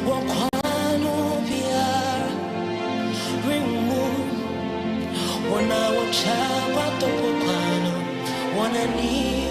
wakwano pia remove wana wachapa topo kwano wana niu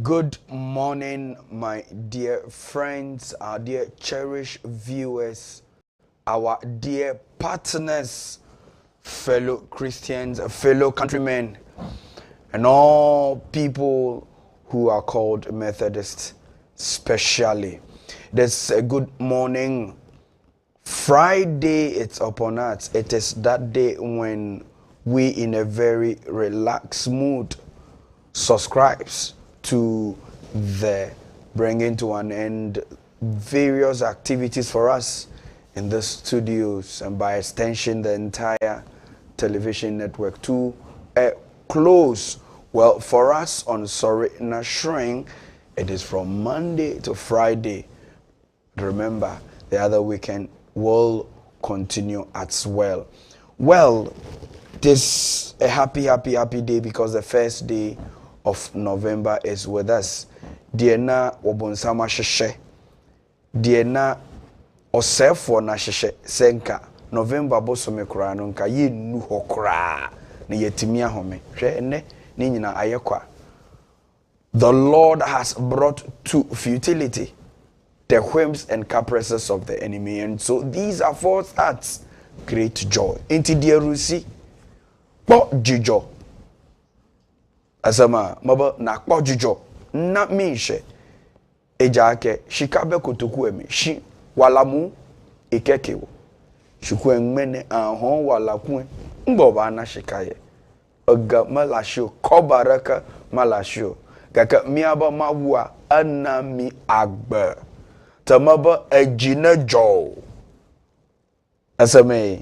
Good morning, my dear friends, our dear cherished viewers, our dear partners, fellow Christians, fellow countrymen, and all people who are called Methodists, especially. This a good morning. Friday, it's upon us. It is that day when we, in a very relaxed mood, subscribes to the bringing to an end various activities for us in the studios and by extension the entire television network to a close. Well, for us on 𝗟𝗏𝗏𝗘, it is from Monday to Friday. Remember, the other weekend will continue as well. Well, this a happy day because the first day of November is with us. Diena wabonsama sheshe. Diena osefo na sheshe senka. November bosome kura no nka ye nu hokra na yetimi ahome. Hwe ne ni nyina ayekwa. The Lord has brought to futility the whims and caprices of the enemy, and so these are false acts. Great joy. Inti dierusi. Bo jijo. Asama maba na kpojujo na mishe ejake shikabe kotoku emi shi walamu ikekewo shiku enmene ahon walakun mboba na shikaye oga malasho kobaraka malasho kaka miaba mawua anami agba tamaba ejina jo asame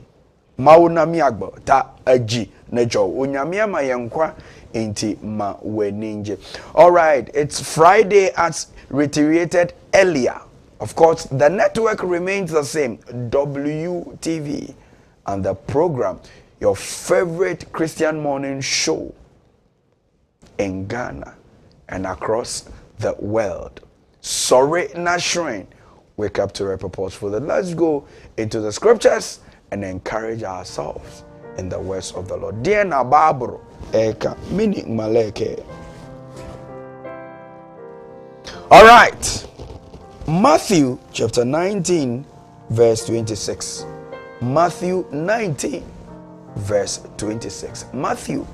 mauna mi agba ta eji na jo onyame ama yenkwa inti ma weninje. All right, it's Friday as reiterated earlier. Of course, the network remains the same, WTV, and the program, your favorite Christian morning show in Ghana and across the world. 𝗟𝗏𝗏𝗏𝗘. Wake up to a purposeful. Let's go into the scriptures and encourage ourselves in the words of the Lord. Dear Nababro, Eka, meaning Maleke. All right. Matthew chapter 19, verse 26. Matthew 19, verse 26. Matthew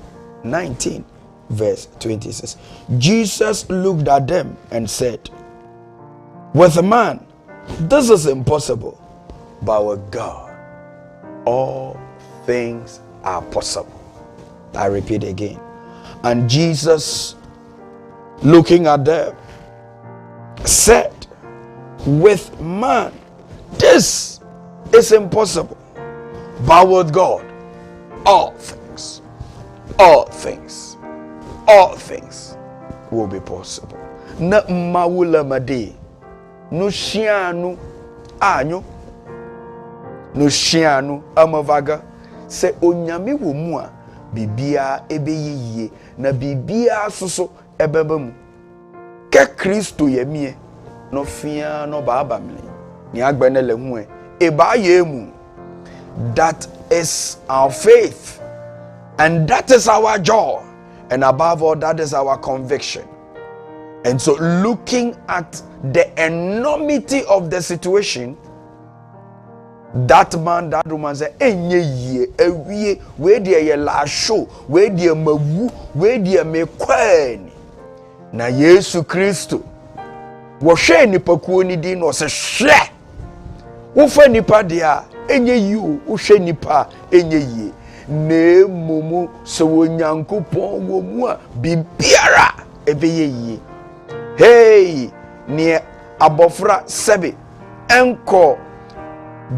19, verse 26. Jesus looked at them and said, with a man, this is impossible, but with God, all things are possible. I repeat again. And Jesus, looking at them, said, with man, this is impossible, but with God, all things will be possible. Na mawula made no shianu anyo no shianu amavaga se onyame wo mu a bibia ebeyiye na bibia soso ebeba mu ke Kristo yemie no fia no baba mle ni agbene le hu e ba ye mu. That is our faith, and that is our joy, and above all, that is our conviction. And so, looking at the enormity of the situation, that man, that woman said, "Enye ye, ewie, where ye la show, where ye mawu, where ye me kwen." Na Yesu Kristo, wo hwe nipa kuo ni din no se hwe. Wo fa nipa dia, enye yi o, wo hwe nipa enye yi. Ne mumu so Onyankopon wo mu a bibiara ebeye yi. Hey, ne abofra sebe enko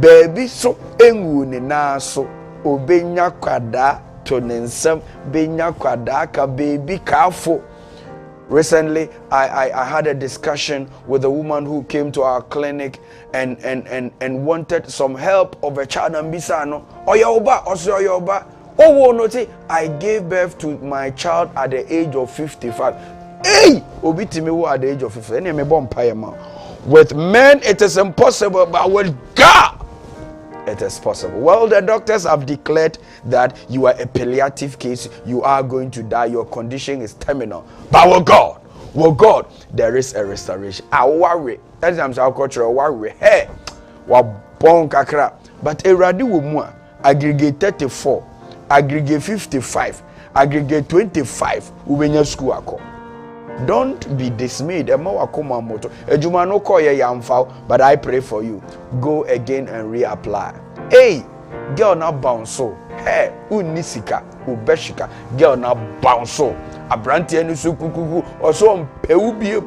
baby so enwu ni na so obenya kwada to ne nsam benya kwada ka baby kafo. Recently, I had a discussion with a woman who came to our clinic and wanted some help of a child and bisano. Oyoba, also Oyoba. Oh, no, I gave birth to my child at the age of 55. Hey, Obitimiwo at the age of 50. With men, it is impossible, but with God, it is possible. Well, the doctors have declared that you are a palliative case. You are going to die. Your condition is terminal. But with God, there is a restoration. I worry. That's why I'm cultural worry. Hey, bon kakra. But eradi wo aggregate 34, aggregate 55, aggregate 25. Ubenya school ako. Don't be dismayed. But I pray for you. Go again and reapply. Hey, girl na bounce. Hey, unisika, ubeshika. Girl na bounce. Abranti enu su kukuku. Oso mpeubie.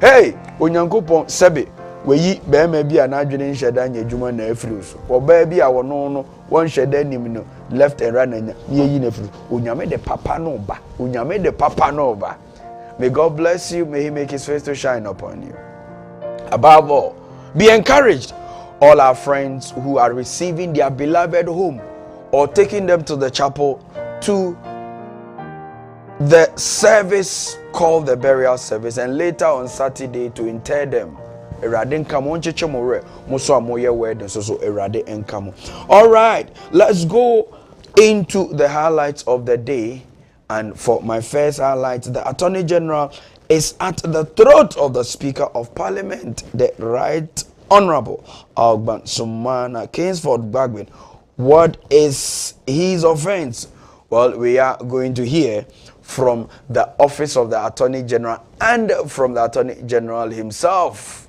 Hey, Onyankopon sebe. Weyi bema bi anadwene nheda nya adwuma na afiri so. Oba bi a wono no won hweda nim no left and right na nya yi na afiri. Onyame de papa no ba. Onyame de papa no ba. May God bless you. May He make His face to shine upon you. Above all, be encouraged. All our friends who are receiving their beloved home or taking them to the chapel to the service called the burial service, and later on Saturday to inter them. All right, let's go into the highlights of the day. And for my first highlight, the Attorney General is at the throat of the Speaker of Parliament, the Right Honorable 𝗟𝗏𝗡 𝗟𝗓𝗏𝗡. What is his offense? Well, we are going to hear from the Office of the Attorney General and from the Attorney General himself,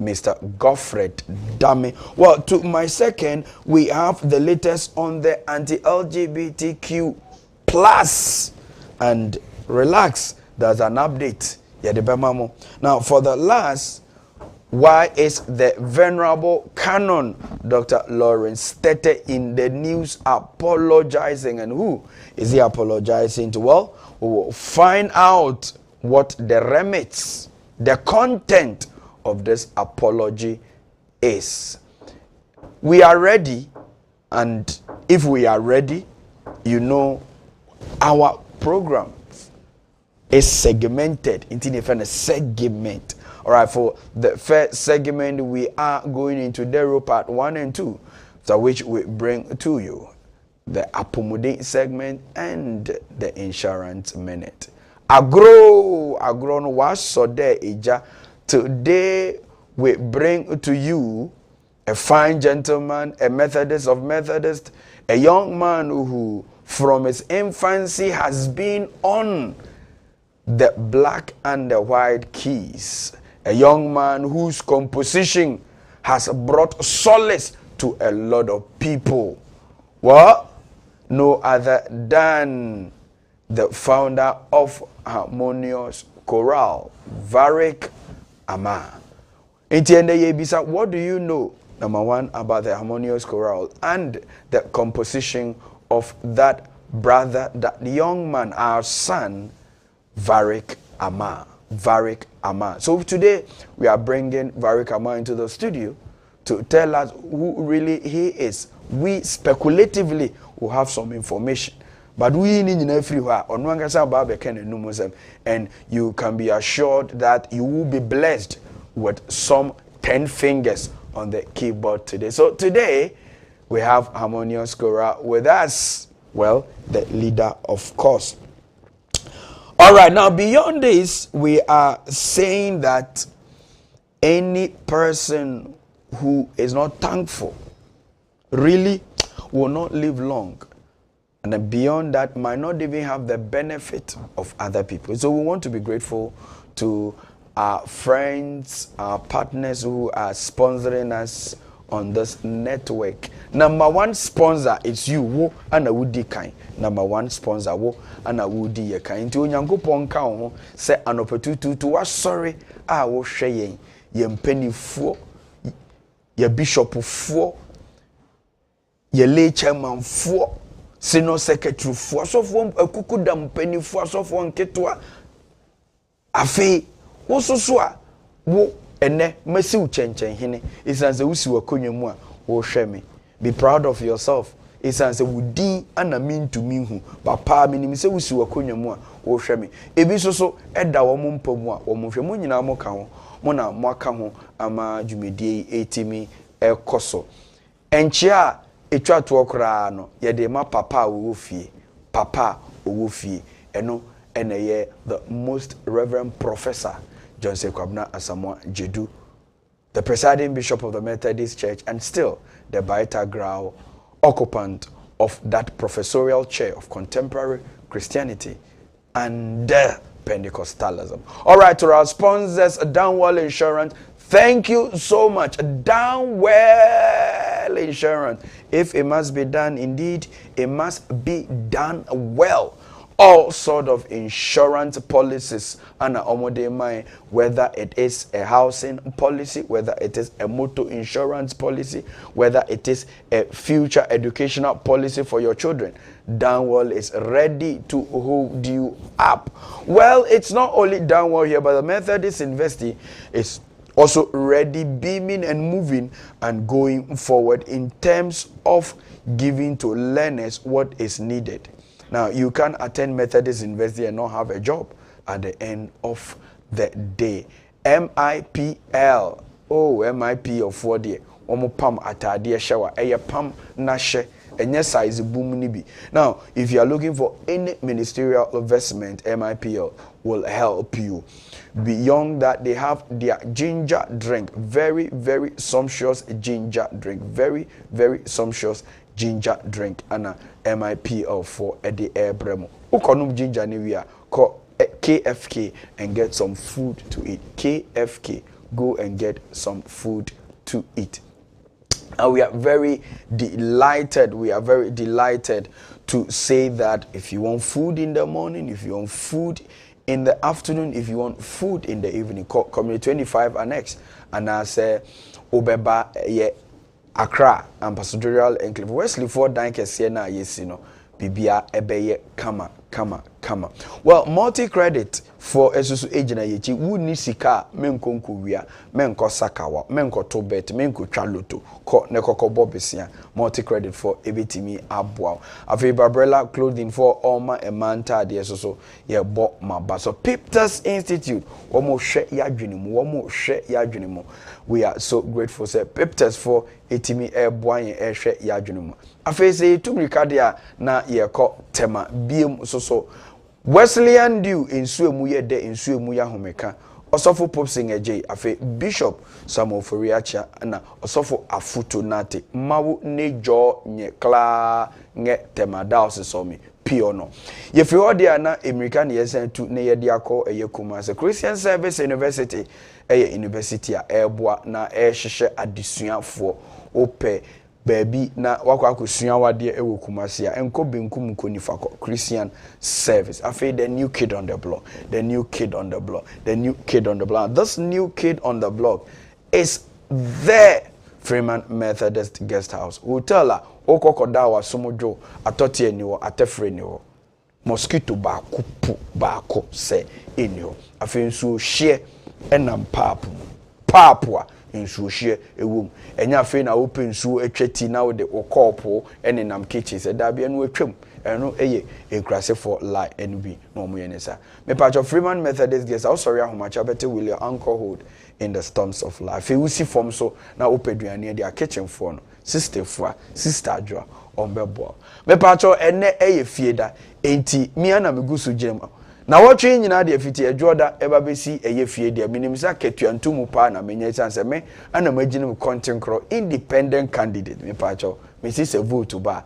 Mr. Godfred Dame. Well, to my second, we have the latest on the anti-LGBTQ plus, and relax, there's an update. Now, for the last, why is the venerable canon Dr. Lawrence stated in the news apologizing, and who is he apologizing to? Well, we will find out what the remits, the content of this apology is. We are ready, and if we are ready, you know, our program is segmented into different segment. All right, for the first segment, we are going into Dero part 1 and 2, so which we bring to you the Apomode segment and the insurance minute. Agro no was so there ija. Today we bring to you a fine gentleman, a Methodist of Methodists, a young man who from his infancy has been on the black and the white keys. A young man whose composition has brought solace to a lot of people. Well, no other than the founder of Harmonious Chorale, Varric Ama. What do you know, number one, about the Harmonious Chorale and the composition of that brother, that young man, our son, Varric 𝗟𝗜�10. So today we are bringing 𝗟𝗜�10 into the studio to tell us who really he is. We speculatively will have some information, but we need everywhere and you can be assured that you will be blessed with some 10 fingers on the keyboard today. So today we have Harmonious Kora with us. Well, the leader, of course. All right, now beyond this, we are saying that any person who is not thankful really will not live long. And then beyond that, might not even have the benefit of other people. So we want to be grateful to our friends, our partners who are sponsoring us on this network. Number one sponsor is you, wo ana wudi kan. Number one sponsor wo ana wudi ye kan. Nti onyankopon ka ho se anopetutu to wa sorry a wo hwe yen ye mpanifuo ye bishopfuo ye lay chairmanfuo sino secretary fuo asofo akuku da mpanifuo asofo nketoa afi wo soso a wo ene masiw chenchen hene isanse wusi wakonwa mu a wo hwe me. Be proud of yourself. Isanse wudi ana mintumi hu papa minim se wusi wakonwa mu a wo hwe me. Ebi soso eda wo mpamu a wo hwe mo nyina mo ka ho mo na mo aka ho ama dwumedie etimi ekoso enche a etwa to okra no ye de ma papa wo fie papa wo fie eno eneye the most reverend professor 𝗟𝗜𝗍𝗏 Asamoah Jedu, the presiding bishop of the Methodist Church and still the 𝗏𝗏𝗏𝗏 occupant of that professorial chair of contemporary Christianity and Pentecostalism. All right, to our sponsors, Downwell Insurance, thank you so much. Downwell Insurance. If it must be done, indeed, it must be done well. All sort of insurance policies and whether it is a housing policy, whether it is a motor insurance policy, whether it is a future educational policy for your children, Downwell is ready to hold you up. Well, it's not only Downwell here, but the Methodist University is also ready, beaming and moving and going forward in terms of giving to learners what is needed. Now, you can attend Methodist University and not have a job at the end of the day. MIPL. Oh, MIP of 4 day. Omo pam atade shower. Eye pam na she. Enye size boom ni bi. Now, if you are looking for any ministerial investment, MIPL will help you. Beyond that, they have their ginger drink. Very, very sumptuous ginger drink. Very, very sumptuous ginger drink and MIPL for Eddie Airbremo. Ukonum ginger anywhere. Call KFK and get some food to eat. KFK, go and get some food to eat. And we are very delighted. We are very delighted to say that if you want food in the morning, if you want food in the afternoon, if you want food in the evening, call Community 25 Annex. And I say, Obeba, yeah. Accra and Pastoral Enclave. Wesley for Danke Siena, yes, you know, Bibia Ebeye, kama. Well, multi-credit for Esusu Ejina Yechi, Wunisika, Menko Kuria, Menko Sakawa, Menko Tobet, Menko Chaluto, Nekoko Bobisia, multi-credit for Ebitimi Abwao. Afi Barbrella clothing for Oma and Manta, the Esusu, ye bought my baso. Piptas Institute, Omo She Yajunimu. We are so grateful, sir. Piptas for Etimi Airboy and She Yajunimu. Afi say to Ricardia na ye ko tema biem so Wesleyan Dew in Suemuye de in Suemuya Homeka. Osofo Popsing J. Afe Bishop Samuel Foriacha na Osofo Afuto Nate. Mawu nejo nye kla nye tema daos somi. Piono. If you are there na American yesen to ne yediako eyekuma se Christian Service University university a eboa na ehhehye adesua fo ope baby na wakwa kusua wade ewo kumase a enko benkum konifa Christian Service. I feel the new kid on the block, the new kid on the block, the new kid on the block. This new kid on the block is the Freeman Methodist Guest House. Hotel okokoda wa somojo atotie ni wo atefre ni wo. mosquito baako pu baako se enyo afi nsuo hye enam papo a nsuo hye ewom enya afi na open nsuo atwati na wo de okopo enenam kitchen se da bia no atwam eno eye enkrase for lie enbi no mo yenesa me patch of Freeman Methodist guest sorry ahomacha bete will your uncle hold in the storms of life e wusi form so na opeduane dia kitchen for no sister adwa ombebo me patch ene eye fieda enti mia na megusu girema na watwe nyina de afiti adwoda eba besi eye fie de minimisa ketuantumu pa na menya chance me ana magine content cro independent candidate me patcho me si se vote ba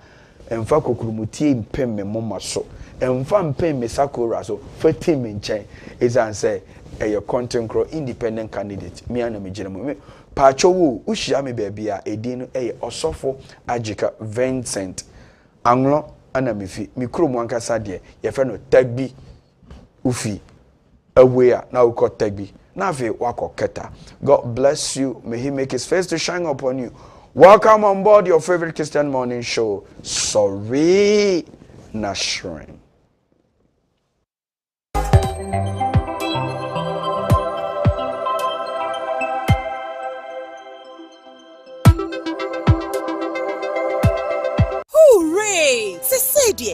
emfa kokurumutie mpem me moma so emfa mpem me sakora so fati me nchen ezan say eye content cro independent candidate me ana magine me patcho wo uhia me ba bia edin no eye osofo Adzika Vincent anglo ana mefi mikromu ankasa de ye fe no tagbi ufi away now got tagbi na fe wako keta. God bless you, may he make his face to shine upon you. Welcome on board your favorite Christian morning show, Sorry Nashrin. Hooray!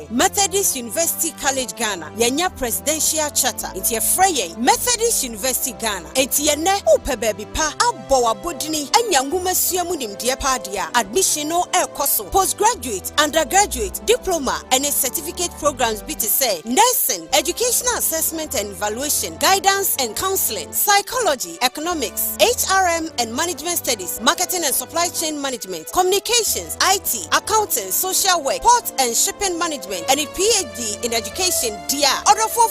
Methodist University College Ghana, yenya presidential charter. Inti ye Methodist University Ghana. Inti ye ne upe baby pa abo wabodini enya ngume suyamu nimdiye padia. Admission no koso. Postgraduate, undergraduate, diploma, and certificate programs say nursing, educational assessment and evaluation, guidance and counseling, psychology, economics, HRM and management studies, marketing and supply chain management, communications, IT, accounting, social work, port and shipping management, and a PhD in education. Dia order for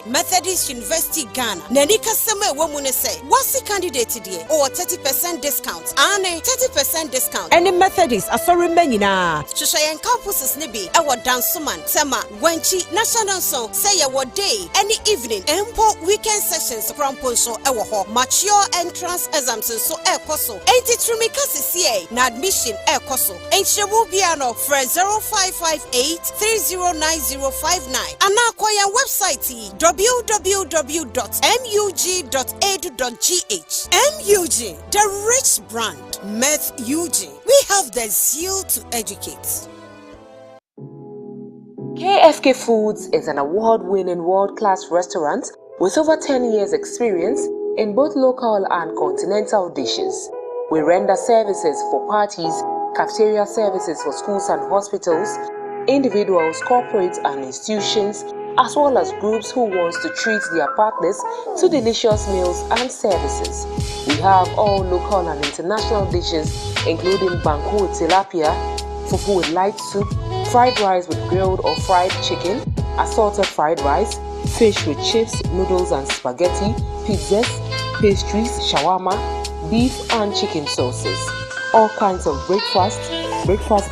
Methodist University Ghana. Nanika seme womune say what's the candidate today or 30% discount? Ane 30% discount. Any Methodist asori menina. Shushayan campuses nibi ewa dansuman tema wenchi national song say ewa day any evening empo weekend sessions from ponso ewa ho mature entrance exams so ekoso 83 mikasi CA na admission ekoso enchebu biano for 0558309059 and acquire website www.mug.edu.gh. MUG, the rich brand. Meth UG, we have the zeal to educate. KFK Foods is an award-winning world-class restaurant with over 10 years experience in both local and continental dishes. We render services for parties, cafeteria services for schools and hospitals, individuals, corporates and institutions, as well as groups who want to treat their partners to delicious meals and services. We have all local and international dishes including banku with tilapia, fufu with light soup, fried rice with grilled or fried chicken, assorted fried rice, fish with chips, noodles and spaghetti, pizzas, pastries, shawarma, beef and chicken sauces. All kinds of breakfast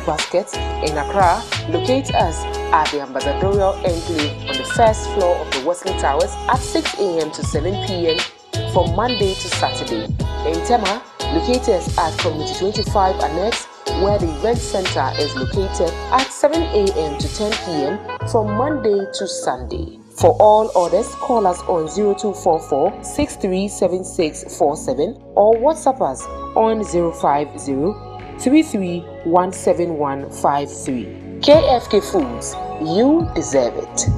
baskets in Accra. Locate us at the Ambassadorial Enclave on the first floor of the Wesley Towers at 6 a.m. to 7 p.m. from Monday to Saturday. In Tema, locate us at Community 25 Annex, where the event center is located at 7 a.m. to 10 p.m. from Monday to Sunday. For all orders, call us on 0244 637647 or WhatsApp us on 050 33171153. KFK Foods, you deserve it.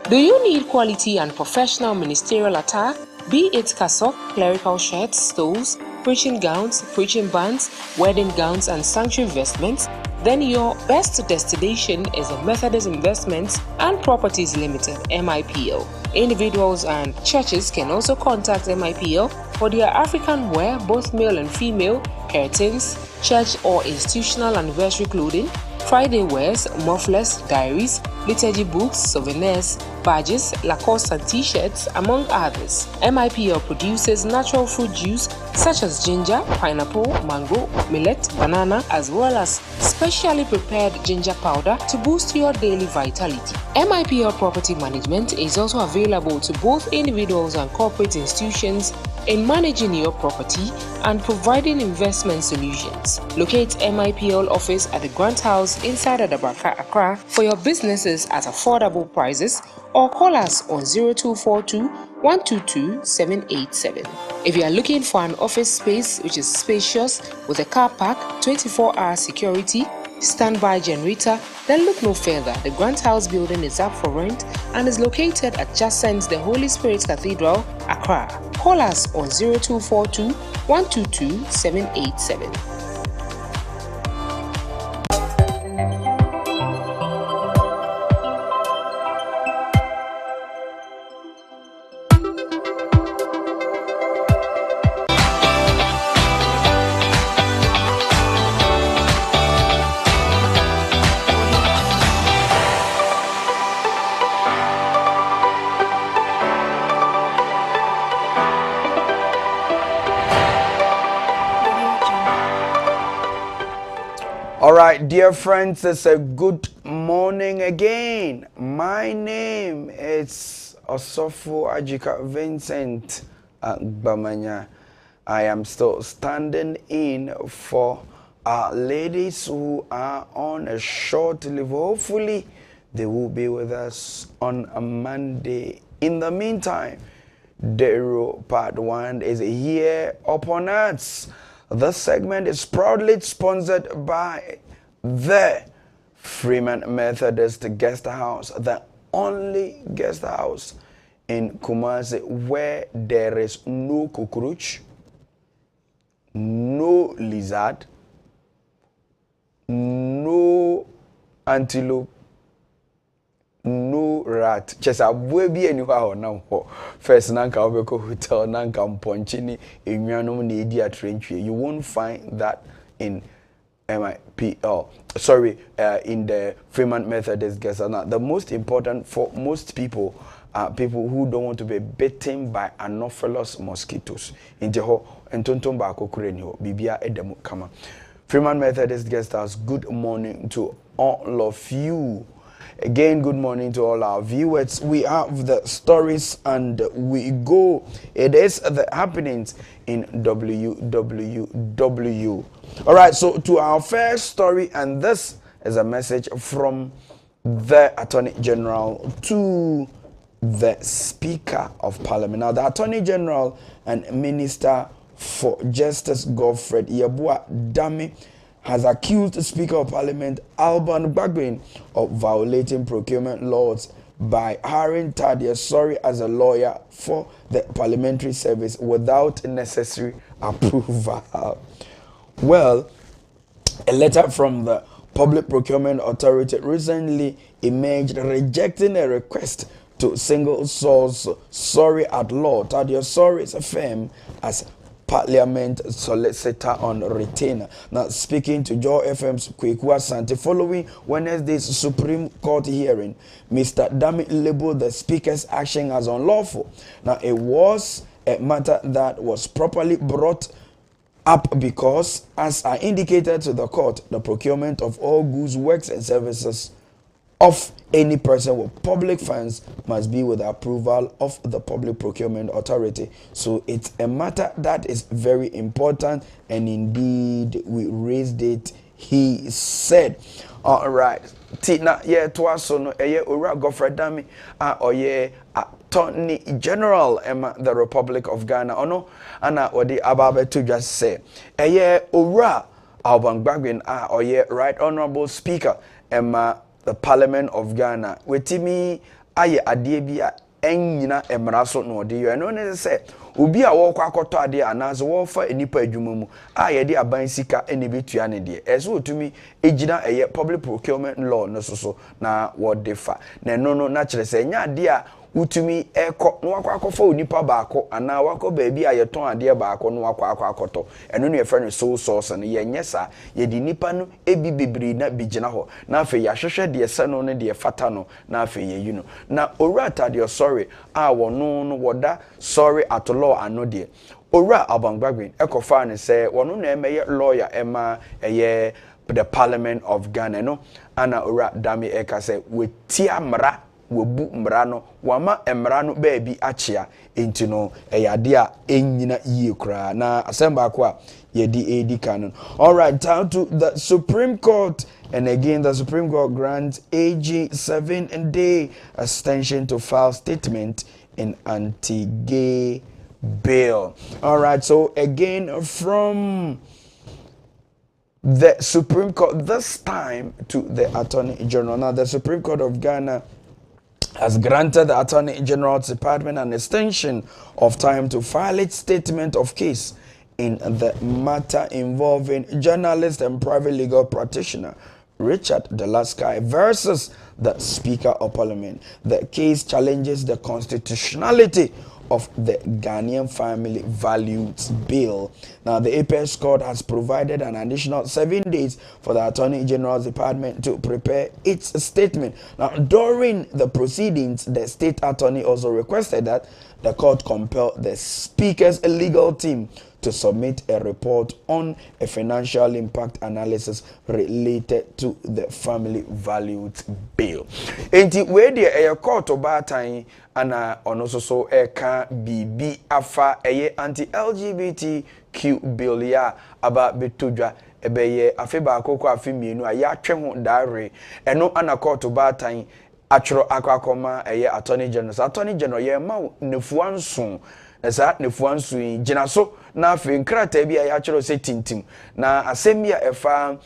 Do you need quality and professional ministerial attire? Be it cassock, clerical shirts, stoles, preaching gowns, preaching bands, wedding gowns and sanctuary vestments? Then your best destination is a Methodist Investments and Properties Limited, MIPL. Individuals and churches can also contact MIPL for their African wear, both male and female, curtains, church or institutional anniversary clothing, Friday wears, mufflers, diaries, liturgy books, souvenirs, badges, Lacoste and t-shirts, among others. MIPL produces natural fruit juice such as ginger, pineapple, mango, millet, banana, as well as specially prepared ginger powder to boost your daily vitality. MIPL Property Management is also available to both individuals and corporate institutions in managing your property and providing investment solutions. Locate MIPL office at the Grant House inside Adabraka, Accra for your businesses at affordable prices, or call us on 0242 122 787. If you are looking for an office space which is spacious with a car park, 24-hour security, standby generator, then look no further. The Grant House building is up for rent and is located adjacent the Holy Spirit Cathedral, Accra. Call us on 0242 122 787. All right, dear friends, it's a good morning again. My name is 𝗦cie𝗿𝗲 Vincent Bamanya. I am still standing in for our ladies who are on a short leave. Hopefully, they will be with us on a Monday. In the meantime, Dero Part 1 is here upon us. This segment is proudly sponsored by the Freeman Methodist Guest House, the only guest house in Kumasi where there is no cockroach, no lizard, no antelope, no rat. Chesa bwebi anyhow now. First nanka obeko hotel nanka mponchini enwanom na edi atrenchwe. You won't find that in MIPL. Sorry, in the Freeman Methodist guest house. Now, the most important for most people are people who don't want to be bitten by anopheles mosquitoes. Injeho entonton ba kokure ni ho bibia edemu kama. Freeman Methodist guest house. Good morning to all of you. Again, good morning to all our viewers. We have the stories and we go. It is the happenings in WWW. All right, so to our first story, and this is a message from the Attorney General to the Speaker of Parliament. Now, the Attorney General and Minister for Justice 𝗟𝗜𝗍𝗘 has accused the Speaker of Parliament 𝗟𝗏𝗏𝗏𝗏 of violating procurement laws by hiring 𝗟𝗏𝗏𝗏𝗏 as a lawyer for the parliamentary service without necessary approval. Well, a letter from the Public Procurement Authority recently emerged rejecting a request to single source 𝗟𝗏𝗏𝗏𝗏 𝗟𝗏𝗏𝗏's firm as Parliament solicitor on retainer. Now, speaking to Joy FM's Quarcoo following Wednesday's Supreme Court hearing, Mr. Dami labeled the Speaker's action as unlawful. Now, it was a matter that was properly brought up because, as I indicated to the court, the procurement of all goods, works, and services of any person with public funds must be with the approval of the Public Procurement Authority. So it's a matter that is very important, and indeed we raised it, he said. All right. Tina, yeah, twaso no, ora Godfrey Dami, Attorney General, the Republic of Ghana, ono, ana odi ababe to just say, ora 𝗟𝗏𝗏𝗏𝗏𝗏, Right Honorable Speaker, the Parliament of Ghana. Wetimi aye adie bi a enyina emraso no ode yo eno ne se obi a wo kwa akoto ade anazo wo fa enipa adwuma mu a ye de aban sika ene betua ne de eso otumi ejina eye public procurement law no so na wo defa na eno no na kire se nya ade a utumi eko no wakwa akofa onipa baako ana wakọ baabi a yeton ade baako no wakwa akoto eno no ye friend so source no ye nyesa ye di nipa no ebi bebiri na bigina ho na afa ya hwehwe de se no ne de fata no na afa ye yi no na owura tade sorry a wono no woda sorry at law ano de owura 𝗟𝗏𝗏𝗏𝗏𝗏 ekofa ne se wono na emeye lawyer ema the Parliament of Ghana no ana owura Dami eka se wetia mra wabu mrano wama emrano baby achia enti no eyade a enyina yie kra na asemba kwa yedi edi canon. All right, down to the Supreme Court. And again, the Supreme Court grants AG 7-day extension to file statement in anti-gay bill. All right, so again from the Supreme Court, this time to the Attorney General. Now, the Supreme Court of Ghana has granted the Attorney General's Department an extension of time to file its statement of case in the matter involving journalist and private legal practitioner Richard 𝗛𝗏𝗘 versus the Speaker of Parliament. The case challenges the constitutionality of the Ghanaian Family Values Bill. Now, the Apex Court has provided an additional 7 days for the Attorney General's Department to prepare its statement. Now, during the proceedings, the State Attorney also requested that the court compel the Speaker's legal team to submit a report on a financial impact analysis related to the Family Values Bill. Enti we de e court obatan ana ono so eka bibi afa eye anti-LGBTQ bill ya aba betodwa ebeye afe ba akoko afe mienu aya atwe ho dare eno ana court obatan atworo akakoma eye Attorney General. Attorney General ye ma nefuanso esa nefuanso gina so na afi nkrata bi ya atworo se tintim na asem ya efa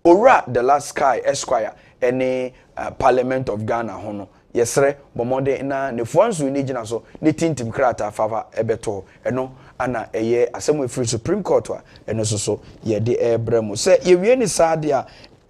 ora 𝗛𝗏𝗘 ene Parliament of Ghana hono yesre bomode na nefuanso ni gina so ne tintim krata fafa ebeto eno ana eye asem free Supreme Court wa eno so ye de ebremu se ye wie ni sadia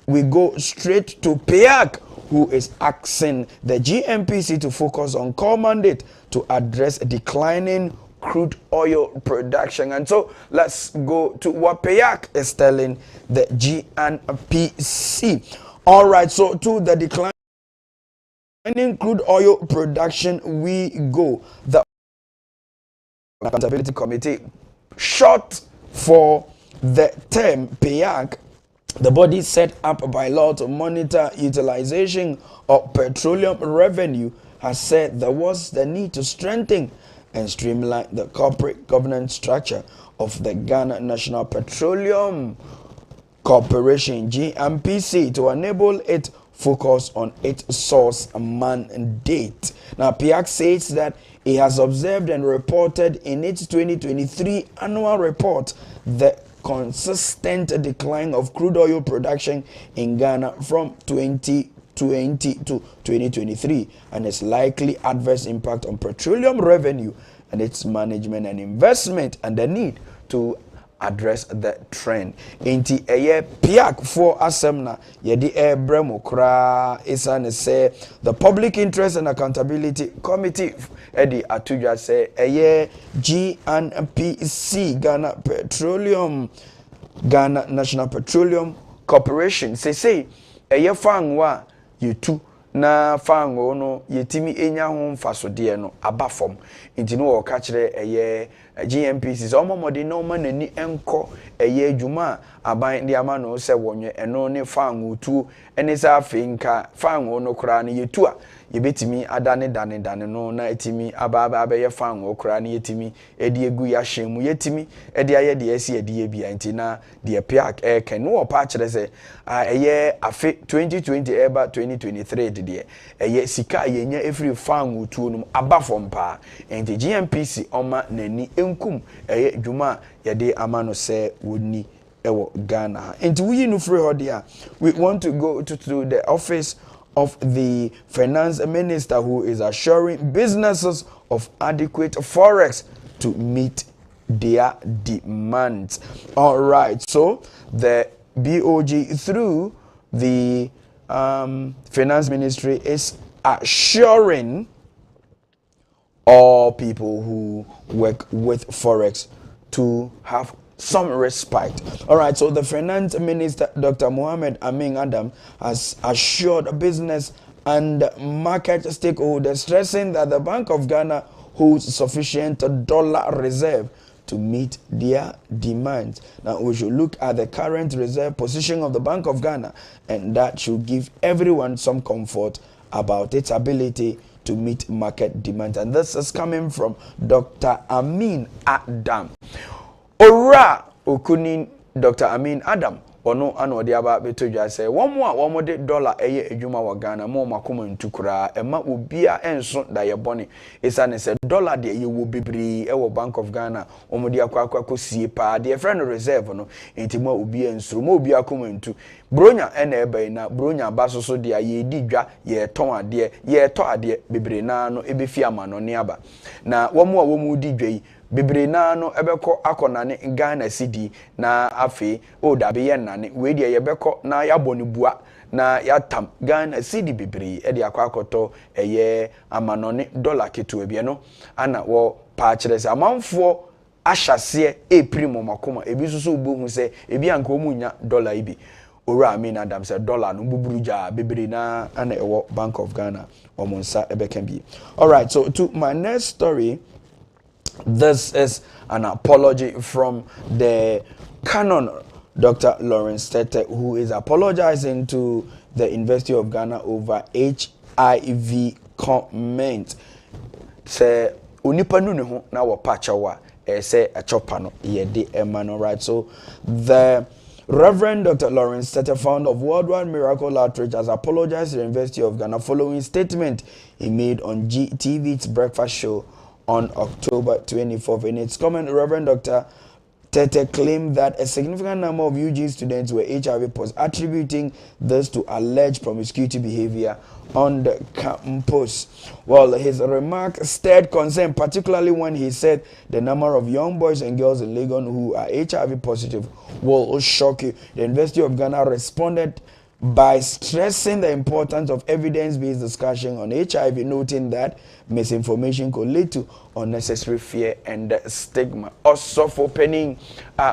we go straight to PIAC, who is asking the GNPC to focus on core mandate to address declining crude oil production. And so let's go to what PIAC is telling the GNPC. All right, so to the declining crude oil production we go. The Accountability Committee, short for the term PIAC, the body set up by law to monitor utilization of petroleum revenue, has said there was the need to strengthen and streamline the corporate governance structure of the Ghana National Petroleum Corporation (GNPC) to enable it focus on its source mandate. Now, PIAC says that it has observed and reported in its 2023 annual report the consistent decline of crude oil production in Ghana from 2020 to 2023 and its likely adverse impact on petroleum revenue and its management and investment, and the need to address the trend. Inti eye PIAC for asemna yedi ebremo kra isane say the Public Interest and Accountability Committee edi atudwa say eye GNPC Ghana National Petroleum Corporation say eye fangwa yetu na fango no yetimi enya ho mfasode no abafom nti no ka kire eye GNPC so omomode no manani enko eye adwuma aban de ama no se wonwe eno ne fango tu ene sa afinka fango no kra ne yetu a yebetimi adane dane no na etimi aba ye fango kra ne yetimi edi egu ya hwemu yetimi edi aye de esi edi ye bia nti na de PIAC ken no opa kire se eye afe 2020 eba 2023 de eye sika yenya efri fango tu no abafom pa nti GNPC oma nani enkum eye dwuma yede amano se woni ewo Ghana. And we no free hodia, we want to go to the office of the finance minister, who is assuring businesses of adequate forex to meet their demands. All right, so the BOG through the finance ministry is assuring all people who work with forex to have some respite. All right, so the finance minister, Dr. Mohamed Amin Adam, has assured business and market stakeholders, stressing that the Bank of Ghana holds sufficient dollar reserve to meet their demands. Now, we should look at the current reserve position of the Bank of Ghana, and that should give everyone some comfort about its ability to meet market demand. And this is coming from Dr. Amin Adam. Ora okunin Dr. Amin Adam. Ono ano de aba betodwa say one more de dollar eye adwuma wa Ghana mo makoma ntukura ema obia enso da ye bone isane say dollar de ye wo bibiri e wo Bank of Ghana omo de akwa sie pa de friend reserve no enti mo obia ensuro mo obia akoma ntu bronya ena ebe na bronya basoso de ye di dwa ye ton ade ye to ade bibiri na no ebefi ama no ne aba na womu di dwa yi bibiri na no ebeko akonane Ghana cedi na afi o dabe ye nane we de ye beko na ya bonibua na ya tam Ghana cedi bibiri e de akoto eye amanone dollar ketu ebie no ana wo pa kire se amanfo ahyase primo makoma ebi susu obohu se ebi anka omunya dollar ibi Ora Amin Adam said dollar no buburuja bibiri na ana ewo Bank of Ghana omonsa ebeken bi. All right, so to my next story. This is an apology from the canon, Dr. 𝗟𝗏𝗘𝗘, who is apologizing to the University of Ghana over HIV comment. Say, unipa nu ne ho na wo pachawa say a chopano ye de emano, right? So the Reverend Dr. 𝗟𝗏𝗘𝗘, founder of Worldwide Miracle Outreach, has apologized to the University of Ghana following statement he made on GTV's breakfast show on October 24th. In its comment, Reverend Dr. 𝗘𝗘 claimed that a significant number of UG students were HIV positive, attributing this to alleged promiscuity behavior on the campus. Well, his remark stirred concern, particularly when he said the number of young boys and girls in Legon who are HIV positive will shock you. The University of Ghana responded by stressing the importance of evidence-based discussion on HIV, noting that misinformation could lead to unnecessary fear and stigma. Also for penning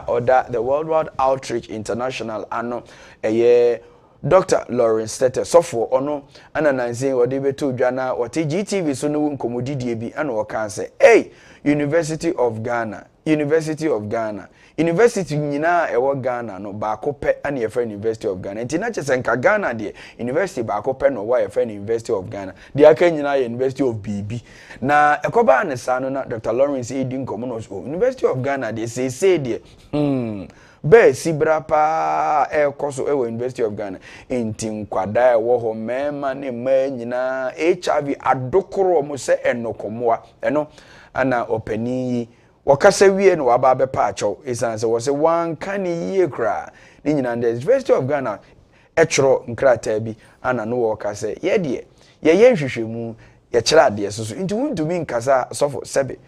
order the Worldwide Outreach International ano Dr. 𝗟𝗏𝗘𝗘 sofo ono anananse ode beto dwana wote GTV so no nkomodidie bi ana wo kan say hey University of Ghana University nyina ewo Ghana no ba kope ana ye friend University of Ghana nti na chesenka Ghana de University ba kope no wa ye friend University of Ghana de aka nyina ye University of BB na ekoba ne sa no na Dr. 𝗟𝗏𝗘𝗘 edi nkomo no University of Ghana de say de be sibra pa ekoso ewo University of Ghana enti nkwada ewo ho mema ne ma nyina HIV adokoro mo se enokomoa eno ana opani wakasa wie no waba be pa acho isanse wo se wan kan yie kra ni nyina the University of Ghana etro nkrata bi ana no wakasa ye de ye nhwehwemu ye kira de so nti wuntumi nkasa sofo sebe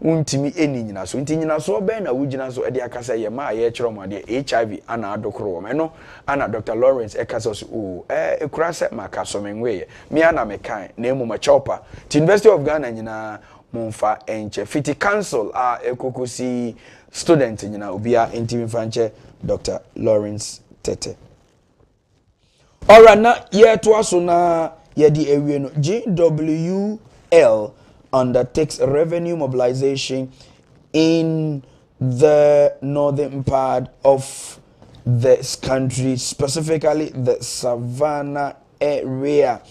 untimi eni nyina so nti nyina so be na wugina so ede akasa ye ma ye kiro mo de HIV ana adokoro wo no ana Dr. 𝗟𝗏𝗘𝗘 ekasa so ekura se maka so menwe me ana mekan na emu ma chopa ti University of Ghana nyina monfa enche fiti council ekokosi student nyina obia ntimi fanche Dr. 𝗟𝗏𝗘𝗘. Alright, na ye to aso na ye di ewie no GWL undertakes revenue mobilization in the northern part of this country, specifically the Savannah area.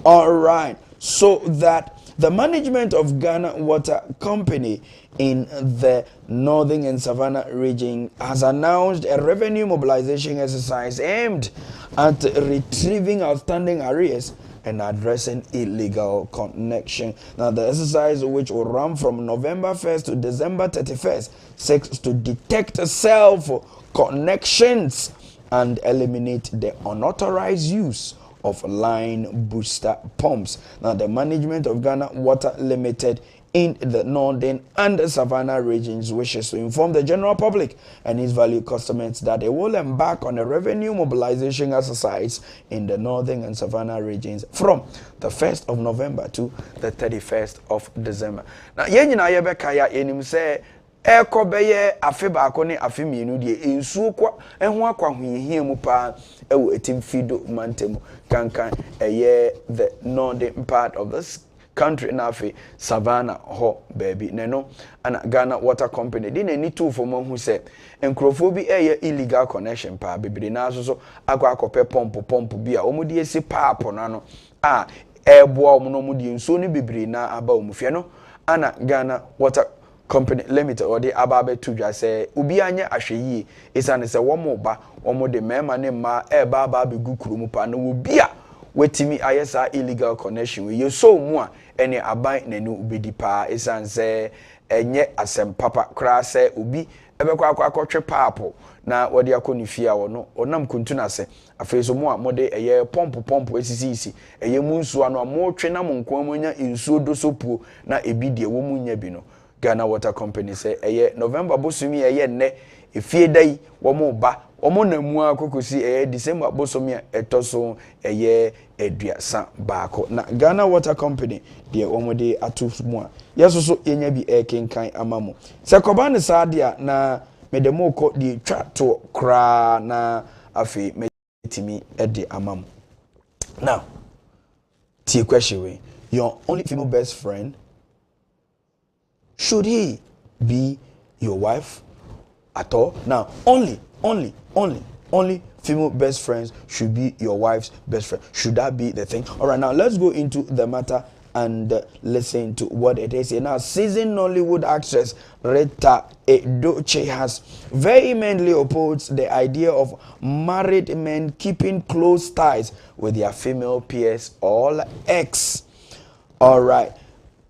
All right, so that the management of Ghana Water Company in the northern and Savannah region has announced a revenue mobilization exercise aimed at retrieving outstanding arrears and addressing illegal connection. Now, the exercise, which will run from November 1st to December 31st, seeks to detect self-connections and eliminate the unauthorized use of line booster pumps. Now, the management of Ghana Water Limited in the northern and Savannah regions wishes to inform the general public and its valued customers that it will embark on a revenue mobilization exercise in the northern and Savannah regions from the 1st of November to the 31st of December. Now, yenyina yebekaya enim se ekobeye afeba akone afemienu die ensuo kwa eho akwa hwehia mu pa ewo etim fido mantemu kankan the northern part of this country na afi Savannah ho baby neno ana Ghana Water Company di na ni two for mo hu se enkrofo bi illegal connection pa bibiri na so akwa akope pomp bi a omudi esi papo na no a eboa omo no mu di nsuo ni bebre na aba omufie no ana Ghana Water Company Limited or the ababe tudwa say obi anye ahweyi isane se womo ba womo de mema ne ma eba aba be gukuru mu pa no obi a wetimi ayesa illegal connection we yeso mu a ene aban nanu obedi pa isane se enye asem papa kra se obi ebekwa akotwe paapo na wode akoni fia wono onam kuntuna se afeso mu a mode eye pompo esisi eye mu nsuo ano amotwe na monko amonya nsuo dosopuo na ebi de wo mu nya bi no Ghana Water Company say eye November bosumi eye nne efie dai wo mo ba omo namu akokosi eye December bosomi etoso eye eduasa baako na Ghana Water Company de omo de atumu a yesoso yenya bi kenkan amamo se koba ne sadia na medemoko di twa to kra na afi metimi ede amamo. Now tie question we your only female best friend, should he be your wife at all? Now, only female best friends should be your wife's best friend. Should that be the thing? All right, now let's go into the matter and listen to what it is. Now, seasoned Nollywood actress 𝗟𝗜𝗍𝗘 has vehemently opposed the idea of married men keeping close ties with their female peers or ex. All right.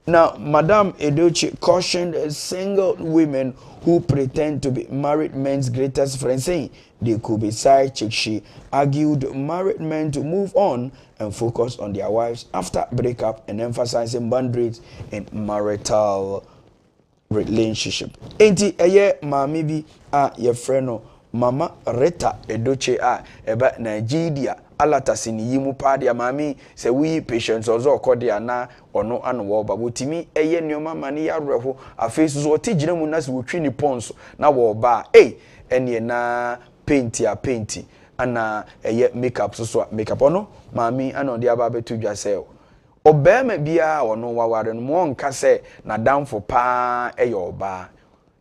Now, Madam 𝗟𝗍𝗘 cautioned single women who pretend to be married men's greatest friends, saying they could be side chicks. She argued married men to move on and focus on their wives after breakup and emphasizing boundaries in marital relationship. Enti eye mami bi a ye freno Mama 𝗟𝗜𝗍𝗘 a eba Nigeria alatasi ni yimu pa dia mami se wi patience ozo okodia na ono anwo ba botimi eye nioma mani ya reho afesu so otigina mu na se wotwi ni ponso na wo ba ene na painti ana eye makeup so makeup ono mami ana odi aba betu dwa se obema bia ono waware no mo nka se na damfo pa eye oba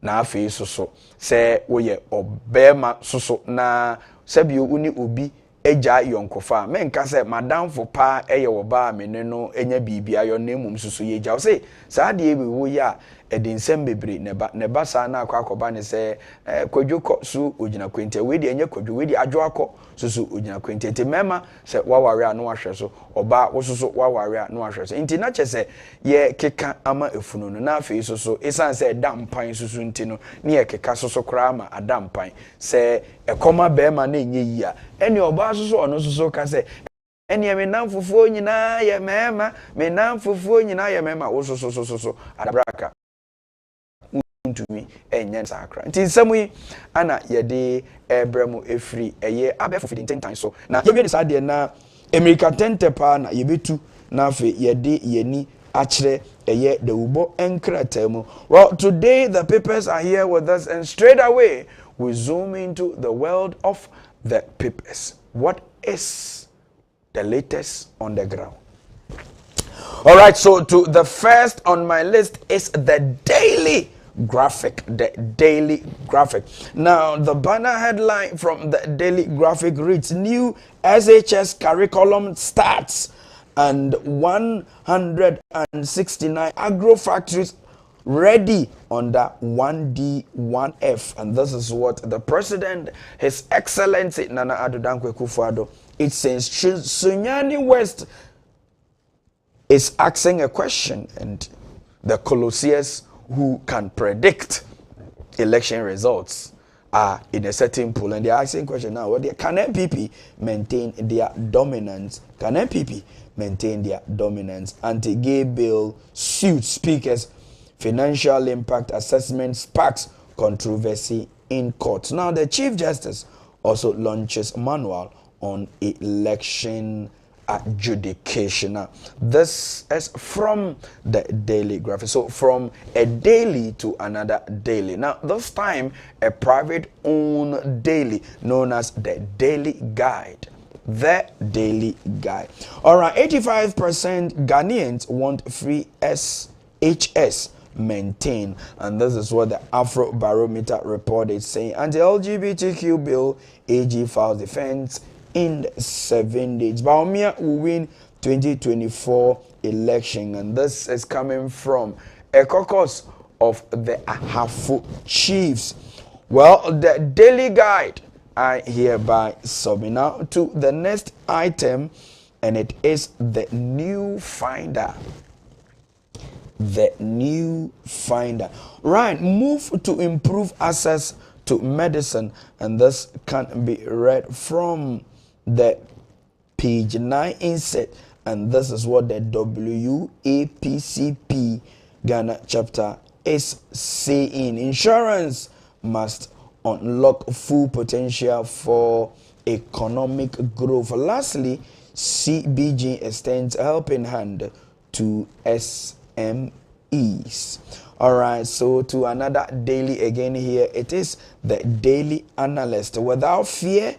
na afesu so se woye obema so na sabio uni obi eja yonkofa menka se madam fo pa eye wo ba mene no enya bibia yo na emum susu ye ja se saa de ewe wo ya edinsem bebre ne ba saa na akoba ne se kwadwoko su ogina kwente we de enya kwadwo we de adwo akọ susu ogina kwente te mema se waware a no ahwe so oba wo susu waware a no ahwe so nti na chese ye keka ama efunu no na afi susu isan se dampan susu nti no ne ye keka susu kra ama adampan se ekoma be ma na enye yi a eni oba susu ono susu ka se eni me nan fufuo nyina ye mema me nan fufuo nyina ye mema wo susu adabraka ntumi enyen sakra nti nsemu yi ana yede ebremu efri eye abefo 15 times so na yewie de sade na America tente pa na yebetu na afi yede yeni achire eye de ubo enkratamu. Well, today the papers are here with us and straight away we zoom into the world of the papers. What is the latest on the ground? All right, so to the first on my list is the Daily Graphic. The Daily Graphic. Now, the banner headline from the Daily Graphic reads, new SHS curriculum starts and 169 agro factories ready under 1D 1F. And this is what the president, His Excellency Nana Addo Dankwa Akufo-Addo, it says Sunyani West is asking a question, and the Colossians who can predict election results are in a certain pool, and they are asking question now, can NPP maintain their dominance? Can NPP maintain their dominance? Anti-gay bill suit speakers, financial impact assessment sparks controversy in court. Now the Chief Justice also launches manual on election adjudication. Now, this is from the Daily Graphic. So from a daily to another daily. Now this time a private owned daily known as the Daily Guide. The Daily Guide. All right, 85% Ghanaians want free SHS maintained, and this is what the Afrobarometer report is saying. And the LGBTQ bill, AG files defense in 7 days. Baumia will win 2024 election, and this is coming from a caucus of the Ahafo chiefs. Well, the daily guide I hereby submit now to the next item, and it is the new finder. The new finder. Right, move to improve access to medicine, and this can be read from the page 9 insert, and this is what the 𝗟𝗡𝗙 Ghana chapter is saying. Insurance must unlock full potential for economic growth. Lastly, CBG extends a helping hand to SMEs. All right, so to another daily again here. It is the daily analyst. Without fear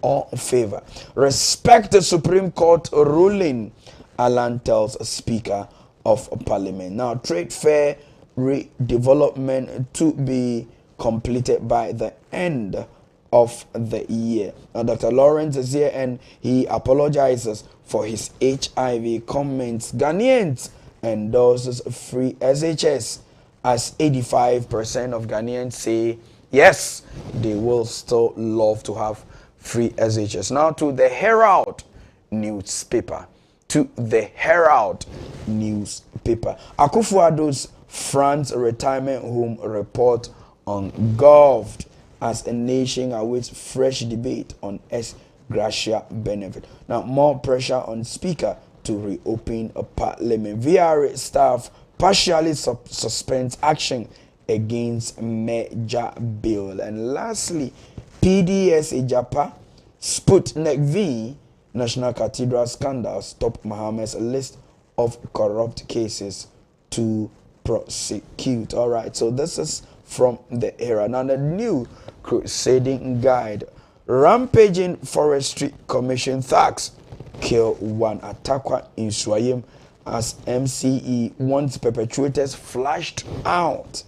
or favor, respect the Supreme Court ruling, Alan tells Speaker of Parliament. Now, trade fair redevelopment to be completed by the end of the year. Now, Dr. Lawrence is here and he apologizes for his HIV comments. Ghanaians endorses free SHS, as 85% of Ghanaians say yes, they will still love to have free SHS. Now to the Herald newspaper. To the Herald newspaper. Akufo-Addo's France retirement home report engulfed as a nation awaits fresh debate on ex-gratia benefit. Now more pressure on Speaker to reopen a Parliament. VRA staff partially suspends action against major bill. And lastly, PDS Ijapa, Sputnik V, National Cathedral scandals top Mohammed's list of corrupt cases to prosecute. All right, so this is from the era. Now the new crusading guide. Rampaging Forestry Commission thugs kill one attacker in Swayim as MCE wants perpetrators flashed out.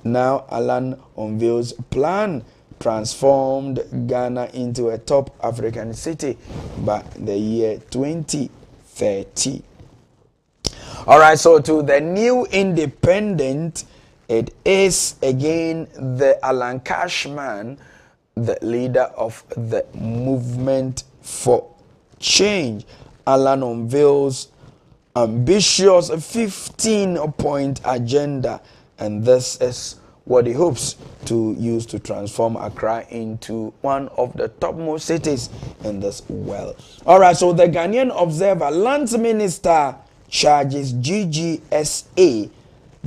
Now Alan unveils plan transformed Ghana into a top African city by the year 2030. All right, so to the New Independent, it is again the Alan Cashman, the leader of the movement for change. Alan unveils ambitious 15-point agenda, and this is what he hopes to use to transform Accra into one of the topmost cities in this world. All right, so the Ghanaian Observer, Lands Minister charges GGSA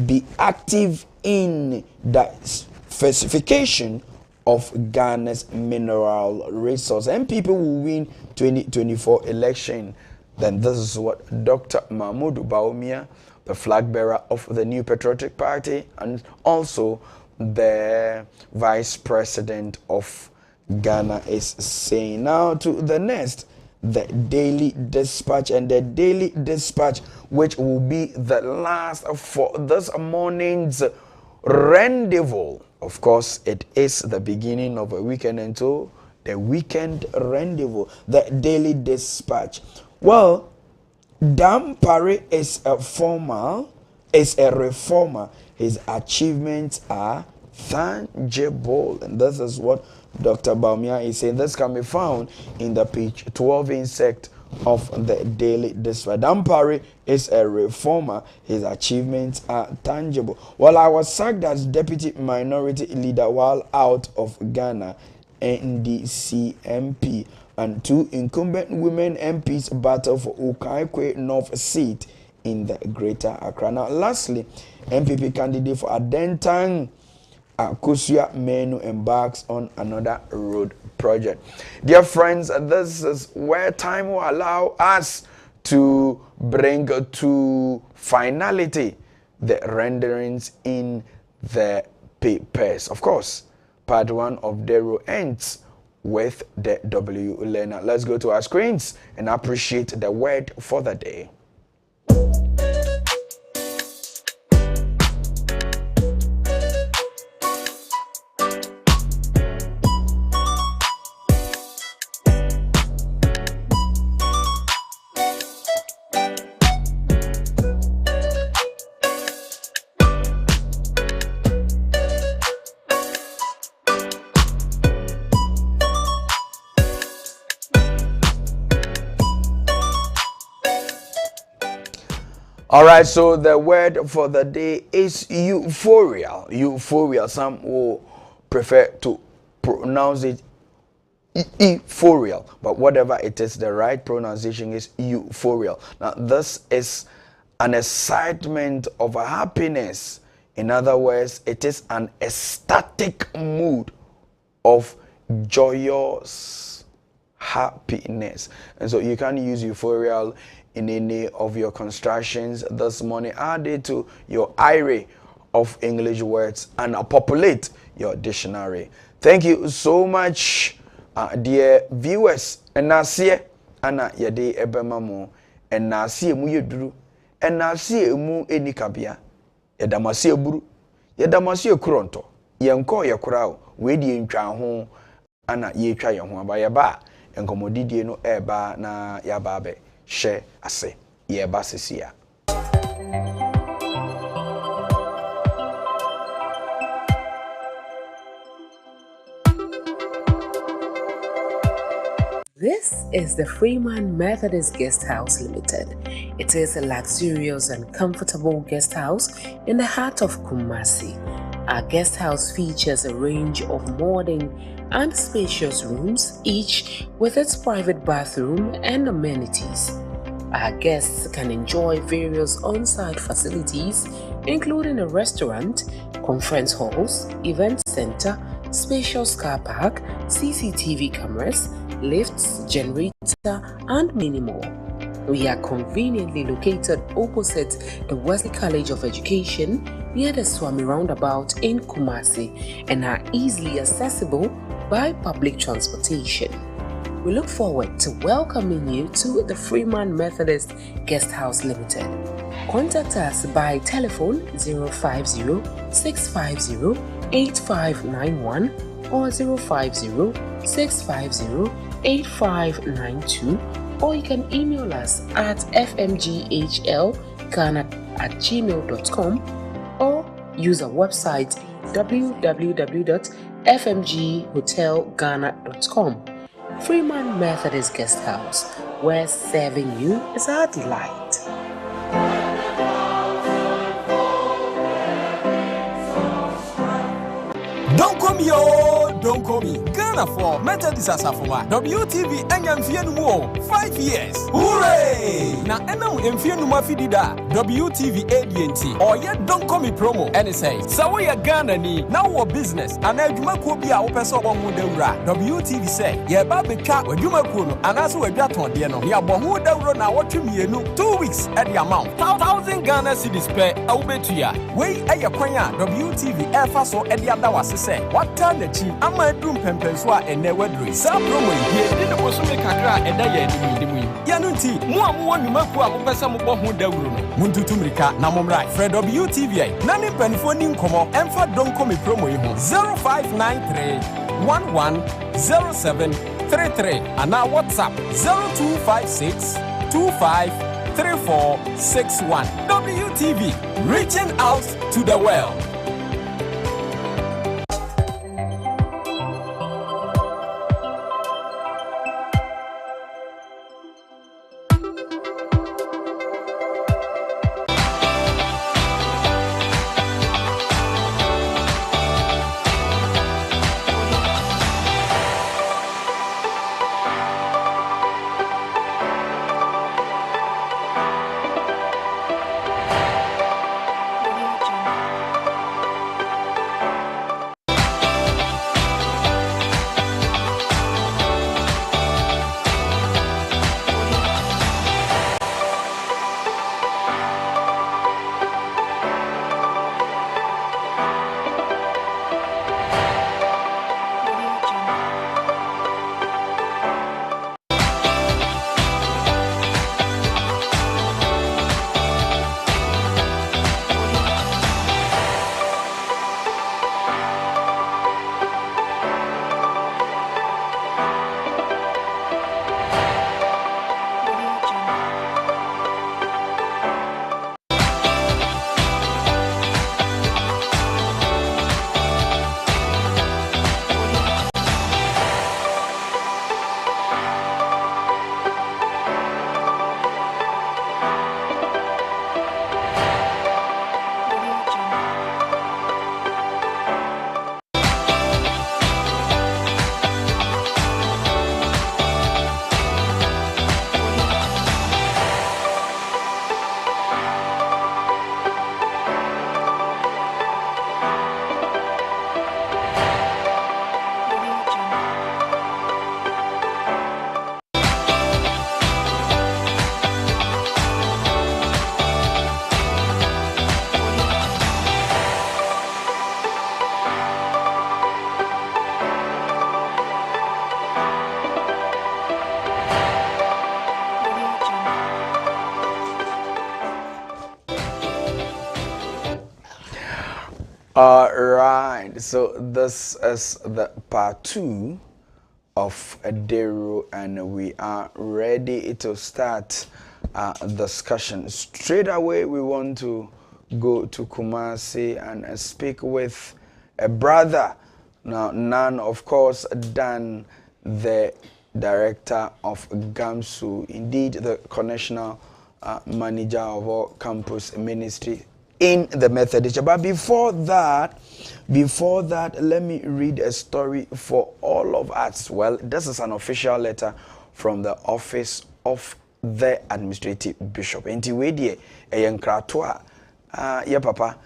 be active in diversification of Ghana's mineral resource, and people will win 2024 election. Then this is what Dr. Mahmoud Bawumia, the flag bearer of the New Patriotic Party and also the Vice President of Ghana, is saying. Now to the next, the Daily Dispatch, and the Daily Dispatch, which will be the last for this morning's rendezvous. Of course, it is the beginning of a weekend, and so the weekend rendezvous, the Daily Dispatch. Well, Dampare is a reformer. His achievements are tangible, and this is what Dr. Bawumia is saying. This can be found in the page 12 insect of the Daily Dispatch. Dampare is a reformer. His achievements are tangible. Well, I was sacked as deputy minority leader while out of Ghana, NDC MP, and two incumbent women MPs battle for 𝗟𝗡𝗙 North seat in the Greater Accra. Now, lastly, MPP candidate for Adentang Akosua Menu embarks on another road project. Dear friends, this is where time will allow us to bring to finality the renderings in the papers. Of course, part 1 of Dero ends with the W learner. Let's go to our screens and appreciate the word for the day. All right, so the word for the day is euphorial. Euphorial. Some will prefer to pronounce it euphorial, but whatever it is, the right pronunciation is euphorial. Now, this is an excitement of a happiness. In other words, it is an ecstatic mood of joyous happiness. And so you can use euphorial in any of your constructions this morning. Add it to your array of English words and populate your dictionary. Thank you so much, dear viewers. And now see, Anna yede ebemamu. And now see mu yeduru. And now see mu enikabia. Yedamasi eburu. Yedamasi ekronto. Yenko yekurao. Wedi ntwa ho ana yetwa ye ho aba yeba. Enkomodidie no eba na yaba be she ase yeba sesia. This is the Freeman Methodist Guest House Limited. It is a luxurious and comfortable guest house in the heart of Kumasi. Our guest house features a range of modern and spacious rooms, each with its private bathroom and amenities. Our guests can enjoy various on-site facilities, including a restaurant, conference halls, event center, spacious car park, CCTV cameras, lifts, generator, and many more. We are conveniently located opposite the 𝗟𝗏𝗏 College of Education near the Swami Roundabout in Kumasi and are easily accessible by public transportation. We look forward to welcoming you to the Freeman Methodist Guest House Limited. Contact us by telephone 050-650-8591 or 050-650-8592, or you can email us at fmghlghana@gmail.com or use our website www.fmghlghana.com. Freeman Methodist Guest House, where serving you is our delight. Don't come yo, don't call me. Ghana for Methodist Asafoma. WTV Enyamfienu 5 years. Hooray! Na enam emfienu mafidida. WTV ADNT. Or yet don't call me promo. And it says, Sawa ya Ghana ni na wo business. Ana adwuma ko bia wo pese wo ho dawura. WTV say, ye ba betwa adwuma ko no anaso wadwa ton de no. Ya bo ho dawuro na wo twemienu 2 weeks at the amount. 1,000 Ghana cedis per awbetua. We eye kwan a WTV efa so e de adawase say. What time the chi ama edrum pempenso a ene wadru. Sa promo here de no boso me kakra eda ya edimu. Ya no nti mo amwo nwumaku a mo pese mo bo ho dawuro no. Muntutu mrika na momrai. Fred WTV na ne panifo ni nkomo emfa don komi promo yi ho 0593 110733 ana WhatsApp 0256 253461. WTV, reaching out to the world. All right, so this is the part 2 of Adero, and we are ready to start discussion. Straight away, we want to go to Kumasi and speak with a brother, now none of course than the director of GAMSU, indeed the national manager of our campus ministry in the Methodist. But before that, let me read a story for all of us. Well, this is an official letter from the office of the administrative bishop. Enti we die eyenkrato a ye papa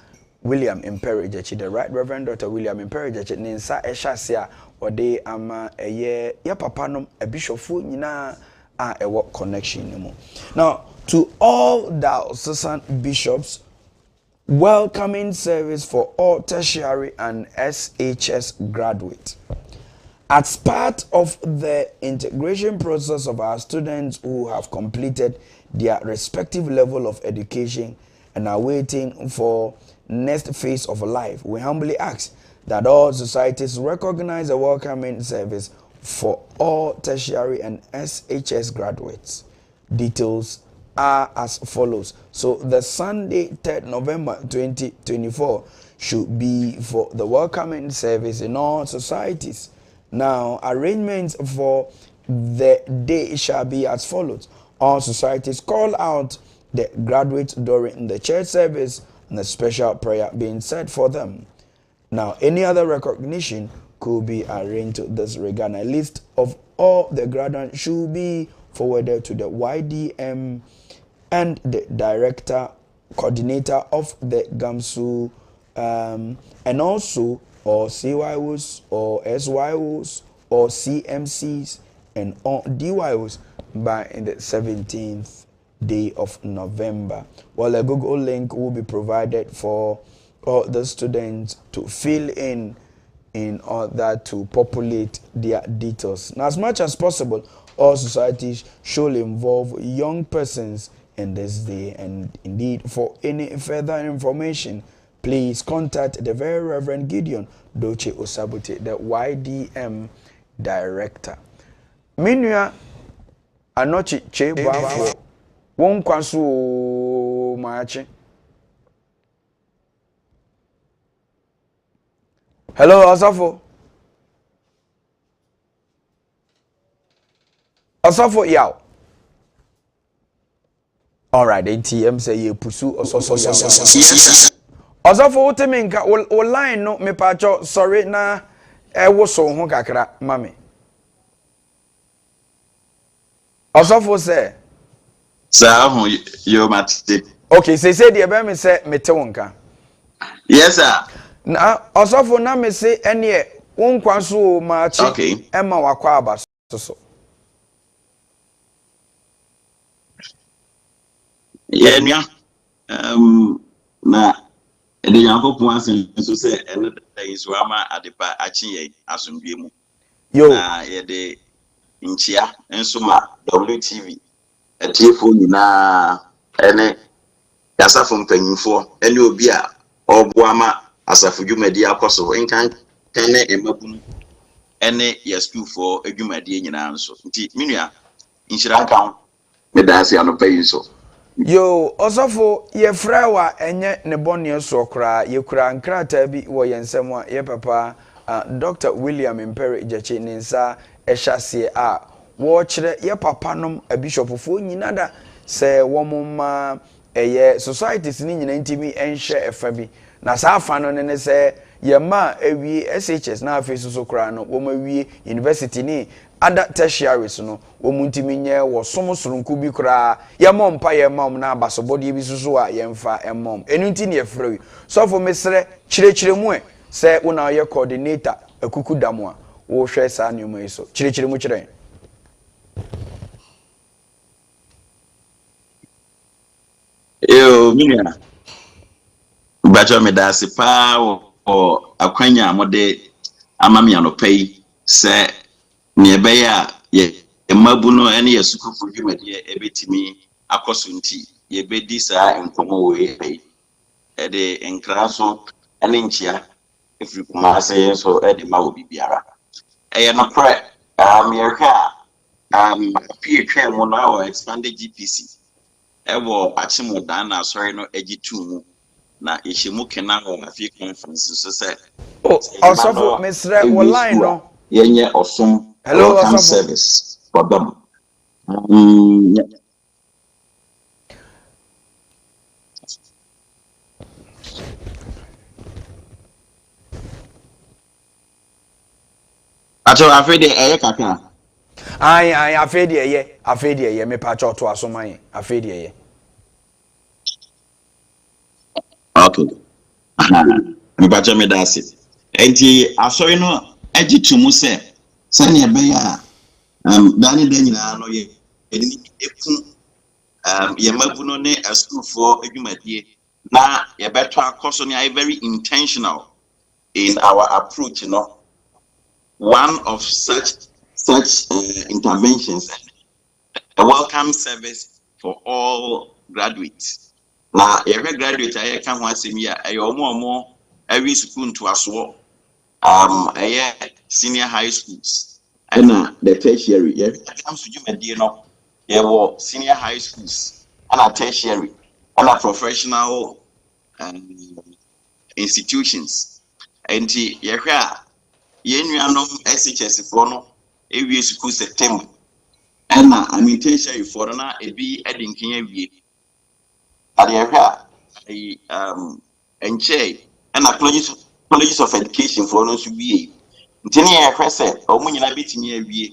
William 𝗟𝗡𝗙𝗘, the Right Reverend Dr. William 𝗟𝗡𝗙 ne nsa ehase a ode ama ye papa nom a bishopfo nyina a ewo connection ni mu. Now, to all diocesan bishops, welcoming service for all tertiary and SHS graduates. As part of the integration process of our students who have completed their respective level of education and are waiting for next phase of life, we humbly ask that all societies recognize the welcoming service for all tertiary and SHS graduates. Details are as follows. So the Sunday, 3rd November 2024 should be for the welcoming service in all societies. Now, arrangements for the day shall be as follows. All societies call out the graduates during the church service and a special prayer being said for them. Now, any other recognition could be arranged to this regard. A list of all the graduates should be forwarded to the YDM and the director, coordinator of the GAMSU, and also or CYOs or SYOs or CMCs and DYOs by the 17th day of November. Well, a Google link will be provided for all the students to fill in order to populate their details. Now, as much as possible, all societies should involve young persons in this day. And indeed, for any further information, please contact the Very Reverend Gideon 𝗟𝗡𝗙𝗘, the YDM director. Minua 𝗦𝗦ci𝗿𝗍𝗲 won kwaso maachi. Hello, Osafo. Osafo yaw. All right, ATM say you pursue Osafo yaw. Yes. Osafo uteminka o line no me pacho sorry na ewo so ho kakra mami. Osafo say Sir, you mate. Okay, say the be me say mete wonka. Yes, sir. Na Osafo na me say ene won kwaso maachi ema wakwa aba so. Yeah, na ede yankopon asen so say ene is wama adepa achiye asomdwe mu. Yo. Na ye de nchia enso ma WTV etiefo nyina ene yasafo mpanyimfo ene obi a oboama asafo dwumadi akoso enkan kane emabunu ene yesufo adwumadi nyina nso nti minua inshira kan me danse anopayi so. Yo, Osafo ye frawa enye ne bone so kra ye kura nkrata bi wo yensem a ye papa Dr. William 𝗟𝗡𝗙𝗘 ne nsa ehwase a wo kire ye papa nom abishopfo nyina da se wo mma eye societies ni nyina ntimi enhwe efa bi na sa afa no ne se ye ma ewie SHS na afi so kra no wo ma wie university ni ada tertiaries no wo muntimi nye wo somsorunku bi kra ye mompa ye mom na abasobode bi susu a ye mfa emom enu nti ne efrewi so for mesre kirekiremu e se una ye coordinator akuku damu a wo hwe sa nneoma yi so kirekiremu kire Yo minia bacho me dasi pa o akwanya amode amami anopai se ne beya ye mabu no ene yesukufu dwumade ebetimi akoso nti ye bedi sa enkomo we e de enkraso ɛne nkyia efiri Kumase so ɛde ma wo bibiara ɛyɛ no korɛ yɛhwɛ apie twɛn mu no a expanded GPC ɛwɔ Achimo dan na asɔre no agyi tu mu na yɛhyɛ mu kena wɔ afie conference so sɛ Osofo Mr. Line no yɛnyɛ ɔsom welcome service for them. Acho afede eye kaka. Ai afede eye me pa cho to asoman afede eye. Okay. Me pa cho me dase. Enti asori no agi tumu se ne ebe ya dani da nyina no ye eni eku ye mabu no ne school for adwumadie na ye beto akoso ne are very intentional in our approach, you know. One of such interventions, a welcome service for all graduates. Now, every graduate I can once a year, I more every school to us senior high schools and the tertiary. It comes to you, you know, senior high schools and a tertiary and a professional institutions. And yenuanom SHS for no ewie school September and tertiary for na ebi edinkin awie ade ehwa enche and colleges of education for no so wie ntini ye hwe se omu nyina betimi awie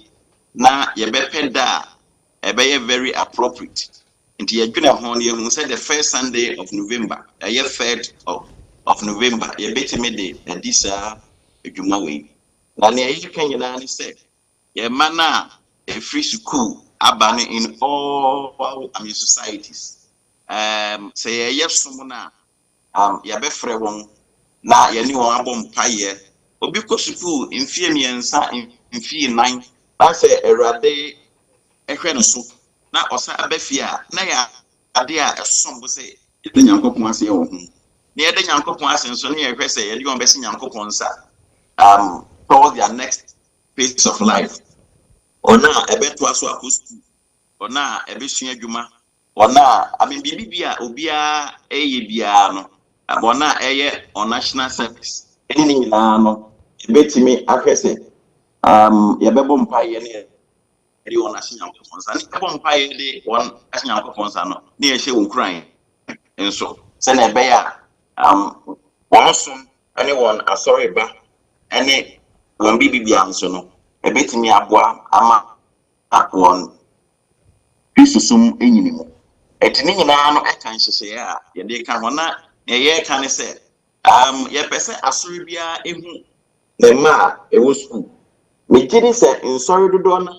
na ye bepeda ebe very appropriate nti ye dwene ho ne hu say the first Sunday of November ye 3rd of November ye betimi de edisa edwuma we na ne yi kan nyina ne say ye mana a free school abane in all societies say ye som na ye be frɛ won na ye ni won abom paye obi ko school mfie miensa mfie 9 na say erade ehwe no so na osa abafia na ya ade a esom bo say ye nyankopon ase ye wo ho ne ye de nyankopon ase nso ne ye hwɛ say ye de won bɛse nyankopon sa towards their next phase of life. Ona ebe to aso apostu. Ona ebe sua adwuma. Ona bibia obia eye bia no. Ona eye on national service. Eni nyina no ebetimi ahwese yebebo mpaye ne eri on national konsa. Ni ebo mpaye de on national konsa no. Ne ye hye wonkran. Enso se na ebe ya wonsom ene won asori ba ene won bibia nso no ebetimi aboa ama won bisusum enyinimu etini nyina no ekan hyehye a ye de ka hona ye ka ne se ye pese asori bia ehu ne ma ewo school me gidi se nsori dodo na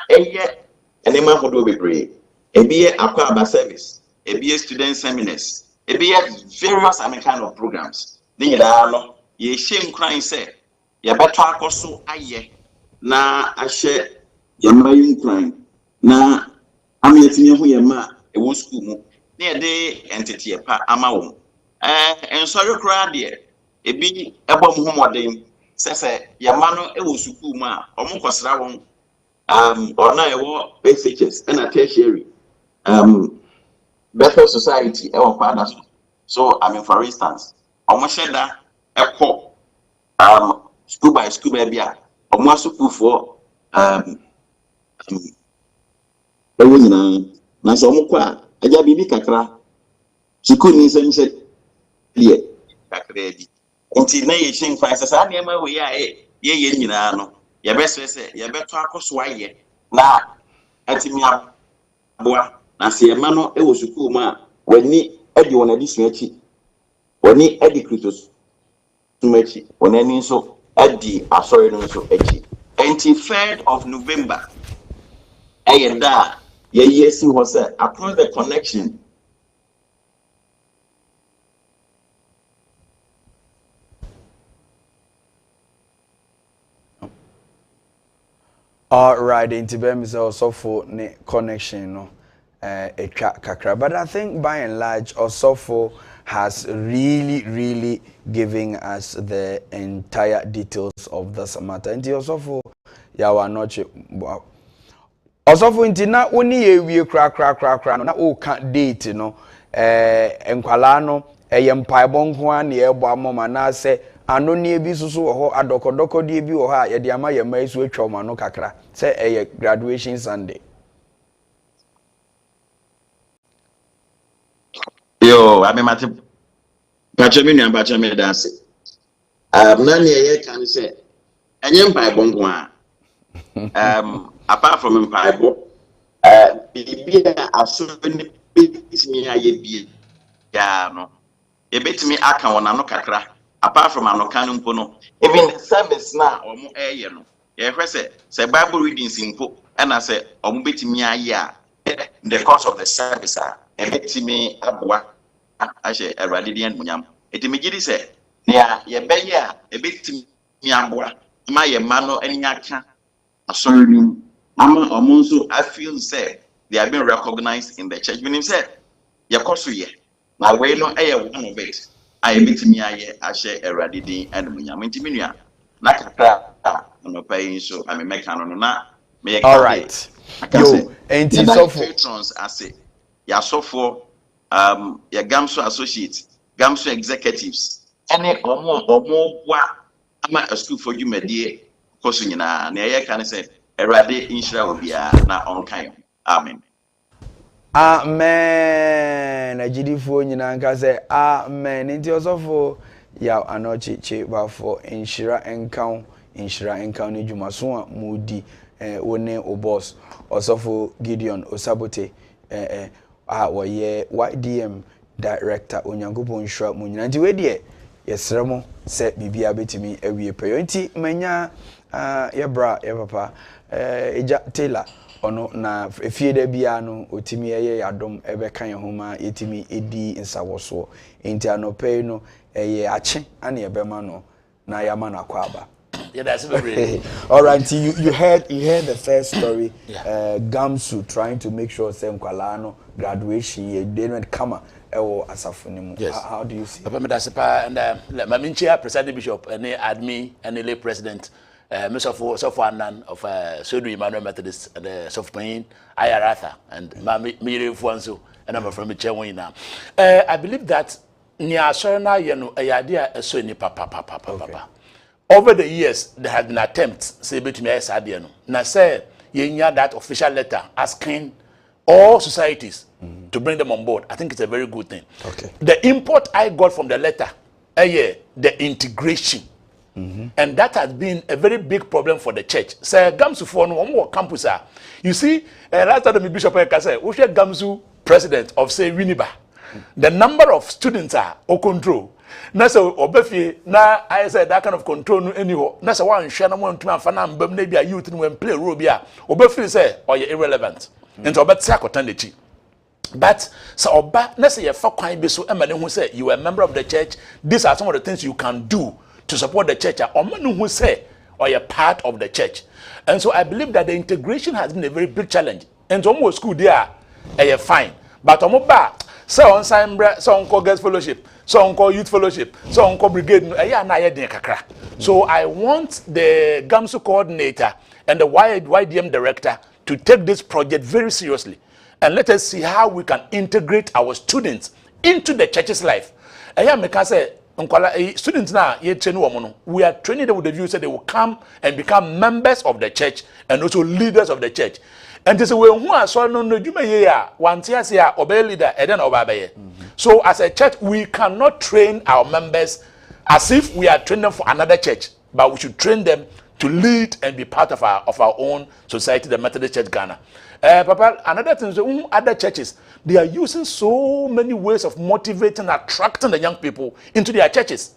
eye enema hodo bebre ebiye akwa service ebiye student seminars ebiye various kind of programs ni nyina no ye hye nkran se ye beto akoso aye na ahye yamayin nkran na amyetimi ho yema ewo school mu na ye de entity pa ama wo ensori kra de ebi ebom ho moden sese yema no ewo school mu a omukosra won ona ewo SHS and a tertiary better society ewo kwada so I mean for instance omosheda ekọ school by school baby omo school for ewo nyina na so omo kwa aja bibi kakra school ni sense die kakra di nti na ye shin fa sasa na ema we ya ye nyina no ye be sese ye beto akoso aye na atimi aboa na se ema no ewo school ma wani edi wona di suachi wani edi kritos sumachi wonani nso adi asori no nso achi enti 3rd of November ayenda ye yesi ho say across the connection all right into them is also for ne connection no etwa kakra but I think by and large also for has really given us the entire details of this matter. And also for yawa noche also for intina oni ewie kra no na o ka date no enkwala no mpaebɔ nko a na yɛbɔ amoma na sɛ ano ne bi susu wɔ hɔ adokodoko die bi wɔ hɔ a yɛde ama yɛ mai so atwa ma no kakra sɛ graduation Sunday. Yo, I mean, Bacha me dance. None here can say, and young by Bongwa. Apart from Empire, be a certain bit me, I be. Yeah, no. A bit me, I can no kakra. Apart from Anokanum Pono, even the service now or more air, you know. Yeah, say Bible reading simple, and I say, bit me, the course of the service, a bit me, abwa. I say a radiant munyam. It immediately say, yeah, ye beya, a bit miambwa, my mano and yaka. I saw him. Ama Omonso, I feel say they have been recognized in the church. When he said, Yakosu ye, now we know a one of it. I meet me, I share a radiant and munyam. Intiminia, Nakaka, no paying so I'm a mechanic. All right. Yo, and patrons, I say, Yasofo. Your Gamso associates, Gamso executives, any or more ama a school for you, my dear, because you know, near can say, a radi insha will be na on kind. Amen. Amen. A GD phone, you know, can say, Amen. Into also for ya anochi ba for inshira encounter Jumasua Moody, one o boss, also for Gideon Osabote, YDM director onyankopon hwa mu nyina nti we de yesremo se bibia betimi awie prayer nti manya yebra papa eja Taylor ono na efie da bia no otimi ye yadom ebeka ye homa etimi edi nsawoso nti anope no ye ache ana ebema no na yama na kwaba. Yeah, that's very. All right, you heard the first story. Yeah. Gamsu trying to make sure Sem Kwalano graduation ye didn't come asafunimu. Yes. How do you see? Papa Medasipa and my Minchia, presiding bishop, and admin and lay president, Mr. Sofanan of Sodu Emmanuel Methodist and Sofpain, Ayaratha, and Miri Fuanso, and I'm from Michewin now. I believe that near Sorana, you know, a idea a so ni papa. Over the years, there had been attempts, say between me and now say you that official letter asking all societies to bring them on board. I think it's a very good thing. Okay. The import I got from the letter, the integration, and that has been a very big problem for the church. Say Gamsu for no more campus. You see, last time the bishop said, we should Gamsu president of say Winneba. The number of students are or control. Na so obefi na I said that kind of control no anyhow. Na so wan hwe na mo ntuma fa na mbam na bia youth no wan play role bia obefi say or irrelevant. Nti obeti akotan lechi. But so oba na say ye fa kwan be so emane hu say you are a member of the church. These are some of the things you can do to support the church. Or man who say or you're part of the church. And so I believe that the integration has been a very big challenge. And so almost school there fine. But omoba so on Simbre, so on girls fellowship, so on youth fellowship, so on brigade. So I want the GAMSU coordinator and the YDM director to take this project very seriously, and let us see how we can integrate our students into the church's life. Students now, we are training them with the view that they will come and become members of the church and also leaders of the church. And this is when who are so no you may one year obey leader and then obey. So as a church, we cannot train our members as if we are training them for another church, but we should train them to lead and be part of our own society, the Methodist Church Ghana. Papa, another thing is other churches, they are using so many ways of motivating, attracting the young people into their churches.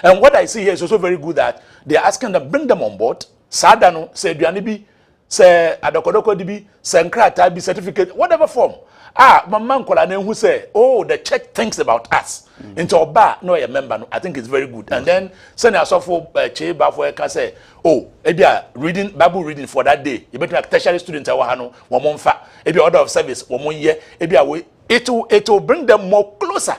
And what I see here is also very good that they are asking them, bring them on board. Sadano, say Duanibi, say Adokodoko DB, say Nkrata be certificate, whatever form. My man who say, oh, the church thinks about us. Into a bar, no, a member. I think it's very good. And then send us off for 𝗟𝗏𝗏 can say, oh, maybe reading Bible reading for that day. You better like tertiary students one month, maybe order of service 1 year, maybe it will bring them more closer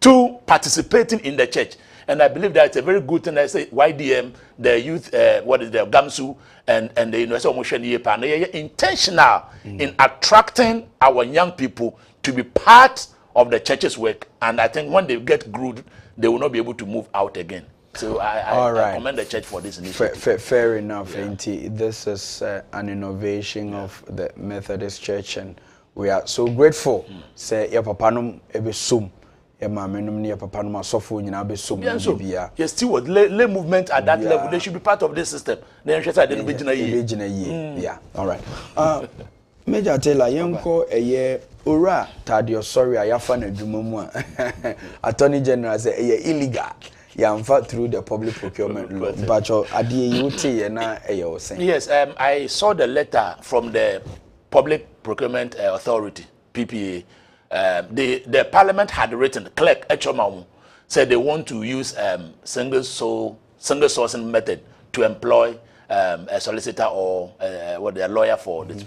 to participating in the church. And I believe that it's a very good thing. I say YDM, the youth, what is the 𝗟𝗡𝗩, and the University of intentional in attracting our young people to be part of the church's work. And I think when they get groomed, they will not be able to move out again. So I commend the church for this initiative. Fair enough, Auntie. This is an innovation of the Methodist Church, and we are so grateful. Say, your papanum ebe sum. Yes, still what lay movement at that level. They should be part of this system. Yeah, all right. Major Taylor, Yanko, a year, ura, Tadio, sorry, I have found a Jumumwa. Attorney General say, illegal. Yamfa through the public procurement law. But yes, I saw the letter from the Public Procurement Authority, PPA. The parliament had written, clerk Echomau said they want to use single sourcing method to employ a solicitor or what a lawyer for this.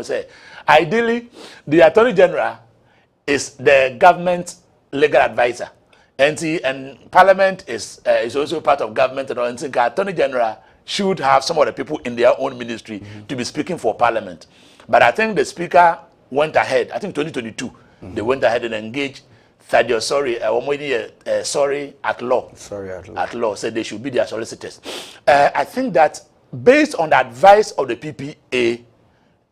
Say, ideally, the Attorney General is the government legal advisor, and Parliament is also part of government. And I think Attorney General should have some of the people in their own ministry to be speaking for Parliament. But I think the Speaker went ahead. I think 2022 they went ahead and engaged 𝗟𝗑𝗏𝗘, sorry at law. At law said they should be their solicitors. I think that based on the advice of the PPA,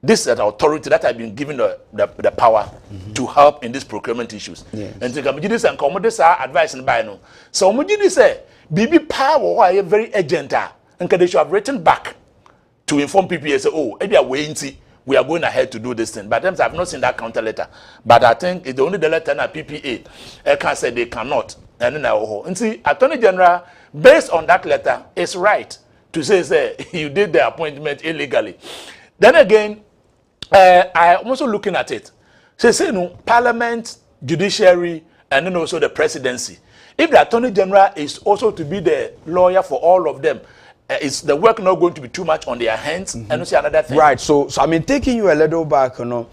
this is an authority that has been given the power to help in these procurement issues. Yes. And to come this and come this advice and buy no. So Mujini say BB power are very urgent and they should have written back to inform PPA say, oh, maybe we are going ahead to do this thing. But I've not seen that counter letter. But I think it's only the letter na PPA can say they cannot. And see, Attorney General, based on that letter, is right to say you did the appointment illegally. Then again, I'm also looking at it. Say no, Parliament, judiciary, and then also the presidency. If the Attorney General is also to be the lawyer for all of them, is the work not going to be too much on their hands? And also another thing. Right. So I mean, taking you a little back, so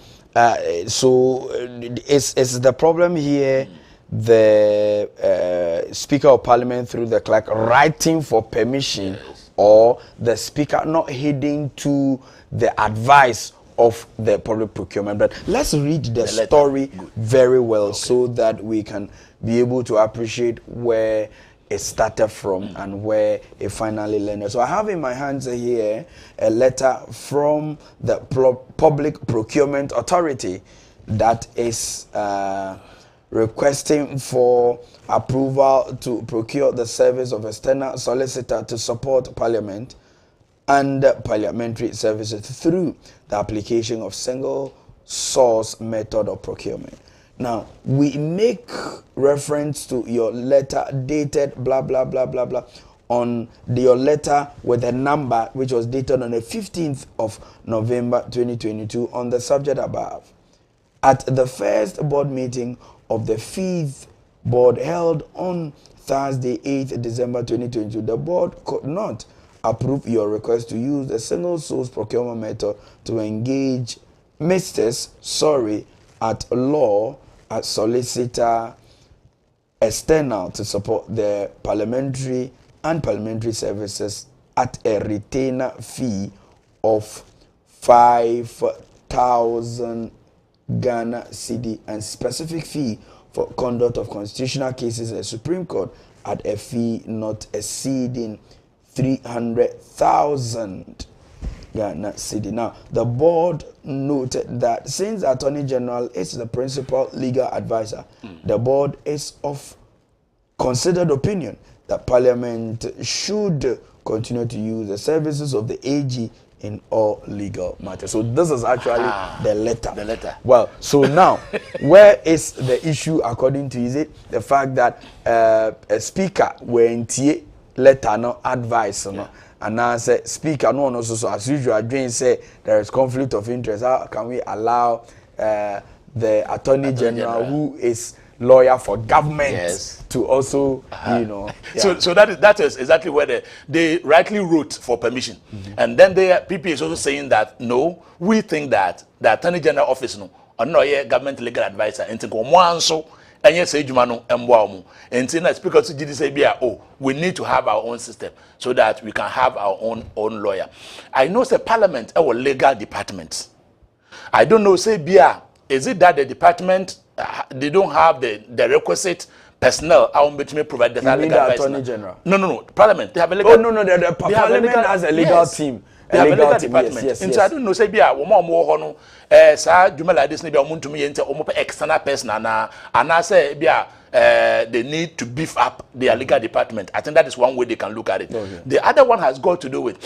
is the problem here the Speaker of Parliament through the clerk writing for permission, or the Speaker not heeding to the advice of the public procurement? But let's read the story very well so that we can be able to appreciate where it started from and where it finally landed. So I have in my hands here a letter from the Public Procurement Authority that is requesting for approval to procure the service of external solicitor to support Parliament and parliamentary services through the application of single source method of procurement. Now, we make reference to your letter dated blah, blah, blah, blah, blah, on your letter with a number which was dated on the 15th of November 2022 on the subject above. At the first board meeting of the 5th board held on Thursday, 8th December 2022, the board could not approve your request to use the single source procurement method to engage Mr. Sorry at law as solicitor external to support the parliamentary and parliamentary services at a retainer fee of 5,000 Ghana cedi and specific fee for conduct of constitutional cases in the Supreme Court at a fee not exceeding 300,000 Ghana cedi. Now, the board noted that since the Attorney General is the principal legal advisor, the board is of considered opinion that Parliament should continue to use the services of the AG in all legal matters. So this is actually the letter. The letter. Well, so now, where is the issue according to you? Is it the fact that a speaker went letter no advice no? And now say speaker no one also, so as usual Jane say there is conflict of interest. How can we allow the Attorney General who is lawyer for government to also so that is exactly where they rightly wrote for permission. And then the PP is also saying that no, we think that the Attorney General office no or no government legal advisor and enye say adwuma no emboa omo enti na speaker to gidi say bia oh we need to have our own system so that we can have our own lawyer. I know say parliament our legal department. I don't know say bia is it that the department they don't have the requisite personnel I want to provide the legal attorney general. No, parliament they have a legal. Oh no, the parliament has a legal team. They have a legal department. Yes. And so I don't know say bia wo mo ho no sa dwuma like this na bia omuntu me yente omo external person and say bia they need to beef up their legal department. I think that is one way they can look at it. Okay. The other one has got to do with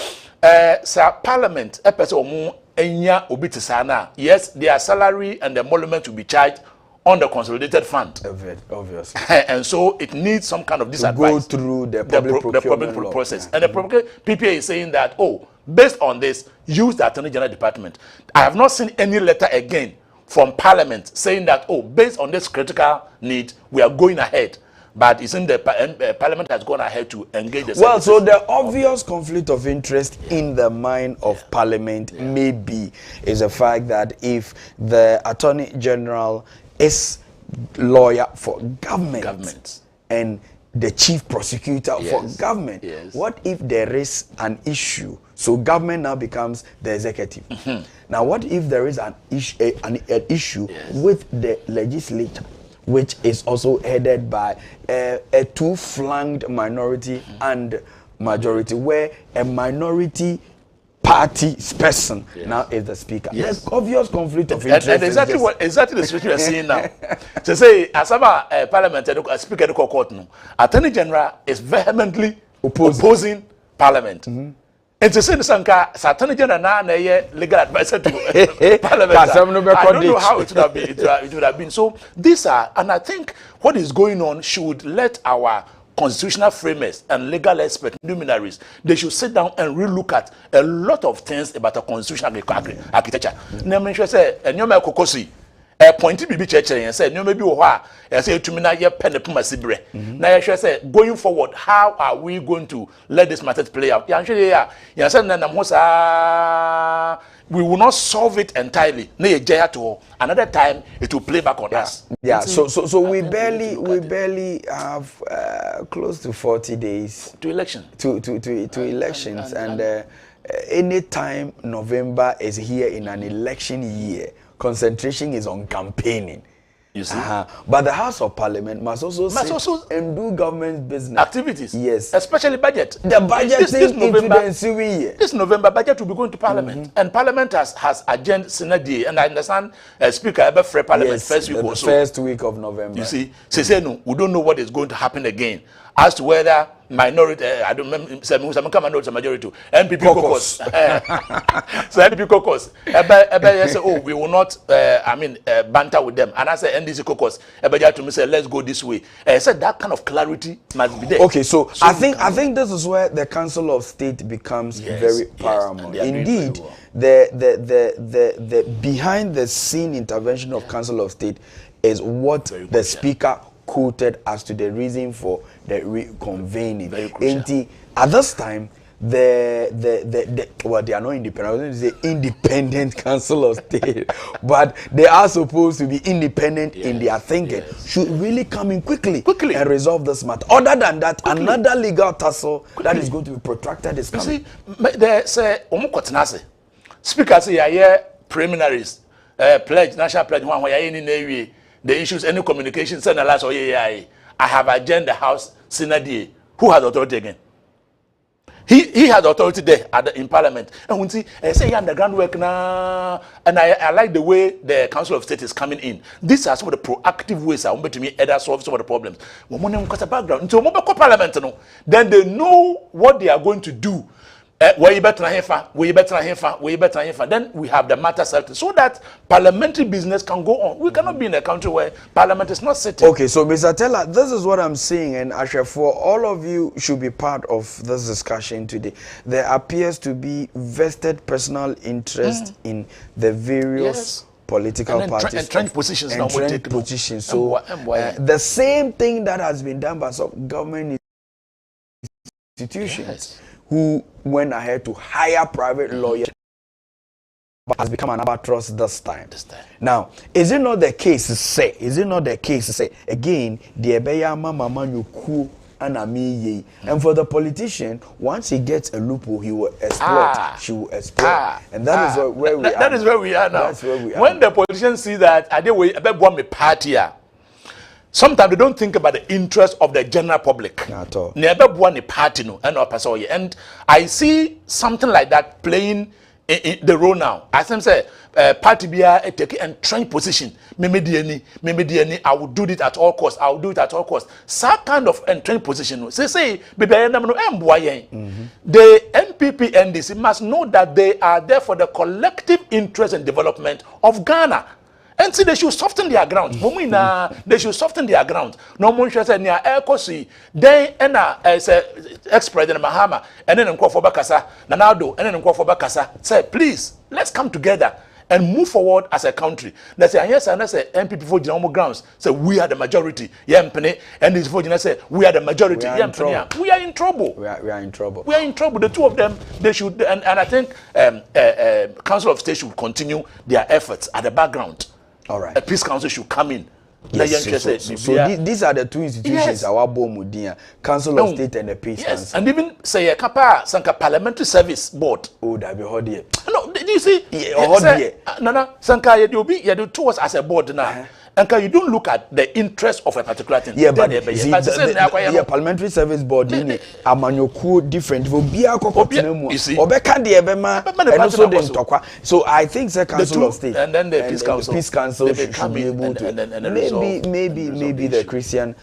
sir parliament a person omo enya obiti sana. Yes, their salary and the emolument will be charged on the consolidated fund. Obviously. And so it needs some kind of this advice. Go through the public procurement process. Yeah. And the PPA is saying that, oh, based on this, use the Attorney General Department. I have not seen any letter again from Parliament saying that, oh, based on this critical need, we are going ahead. But it's in the Parliament has gone ahead to engage the services. Well, so the obvious conflict of interest in the mind of Parliament maybe is the fact that if the Attorney General is lawyer for government and the chief prosecutor for government, what if there is an issue? So government now becomes the executive. Now what if there is an issue with the legislature, which is also headed by a two-flanked minority and majority, where a minority party person now is the speaker? There's obvious conflict of interest. And exactly the situation we are seeing now. So say, as a parliament speaker of the court, Attorney General is vehemently opposing Parliament. And to say the Sanka, Attorney General now legal advisor to Parliament. I don't know how it would have been. It would have been. So these are, and I think what is going on should let our constitutional framers and legal expert luminaries, they should sit down and relook at a lot of things about a constitutional architecture. Nemesh say enyoma kokosi point bibi church and say no maybe oha and say to me na ye pen puma sibre. Na ye say going forward, how are we going to let this matter play out? Ya say na mo sa we will not solve it entirely. Another time it will play back on us. Yeah. So we barely have close to 40 days to election. To elections, and any time November is here in an election year, concentration is on campaigning. You see, but the House of Parliament must also and do government business activities. Yes, especially budget. The budget this November, this November budget will be going to Parliament, and Parliament has agenda Senate, and I understand Speaker ever free Parliament first week or so. First week of November. You see, say no, we don't know what is going to happen again as to whether minority, I don't remember, some minority, majority, MPP caucus. So MPP caucus, say, oh, we will not, banter with them. And I say NDC caucus, to me say, let's go this way. I said that kind of clarity must be there. Okay, so I think this is where the Council of State becomes very paramount. Indeed, the behind the scene intervention of Council of State is what the Speaker quoted as to the reason for the reconvening. At this time, they are not independent. I was going to say independent Council of State, but they are supposed to be independent in their thinking. Should really come in quickly and resolve this matter. Other than that, another legal tussle that is going to be protracted is coming. You see, they say, Speaker say, preliminaries, pledge, national pledge, the issues, any communication, send a last or I have agenda House Senate. Who has authority again? He has authority there in Parliament. And when see, say underground work now, and I like the way the Council of State is coming in. These are some of the proactive ways I want to me either solve some of the problems. When one got a background into Parliament, then they know what they are going to do. Where you better then we have the matter settled so that parliamentary business can go on. We cannot be in a country where Parliament is not sitting. Okay, so Mr. Teller, this is what I'm saying, and Asha, for all of you should be part of this discussion today. There appears to be vested personal interest in the various political parties and trench positions. So the same thing that has been done by some government institutions who went ahead to hire private lawyers but has become an albatross this time. Now, is it not the case to say? Again, the ebeya mama manyuku and for the politician, once he gets a loophole, he will exploit. She will exploit, and that is where we are. That is where we are now. That's where we are. When the politicians see that, I do we want me party. Sometimes they don't think about the interest of the general public. At all. Never one party no, and I see something like that playing in the role now. As I say, party be take entrenched position. I will do it at all costs. I will do it at all costs. Some kind of entrenched position. Say, the MPP and NDC must know that they are there for the collective interest and development of Ghana. And see, they should soften their ground. They should soften their ground. No one should say, near air cosi, they and ex-president Mahama, and then inquire for Bakasa, Nanado, and then inquire for Bakasa. Say, please, let's come together and move forward as a country. They say, yes, and I say, MPP for General grounds. Say, we are the majority. And this for say, we are the majority. We are in trouble. We are in trouble. We are in trouble. The two of them, they should, and I think Council of State should continue their efforts at the background. All right. A peace council should come in. Yes, so these are the two institutions, our Bomudia, Council of State and the Peace Council. And even say a Sanka Parliamentary Service Board. Oh, that be hodie. No, do you see? No, Sanka, you be towards as a board now. And you don't look at the interest of a particular thing. Yeah, but the Parliamentary Service Board in Amanyoku different. You see, so I think the Council of State and then the Peace Council should be able to maybe the Christian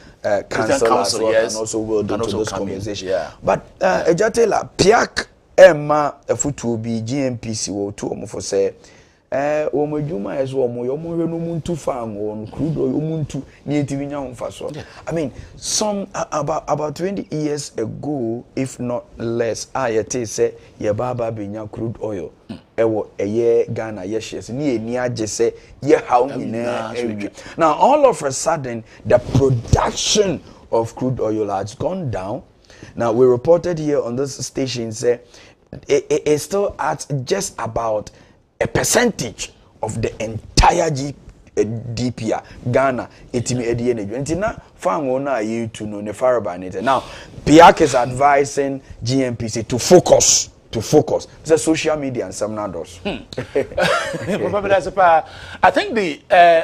Council as well, yes, and also will do to this conversation. Yeah. But Ejatela Piak Emma Futu be GMPC will two for say. Omojuma as well, Moyomuntu farm on crude oil muntu near Tivinya. I mean, some about 20 years ago, if not less, I say Yababa Binya crude oil. Ewo a year Ghana, yes, near just say, yeah, how now all of a sudden the production of crude oil has gone down. Now we reported here on this station say it still at just about a percentage of the entire DPR Ghana etimi ediene ntina fango na you to know nefarabane. Now PIAC is advising GMPC to focus the social media and some others. I think the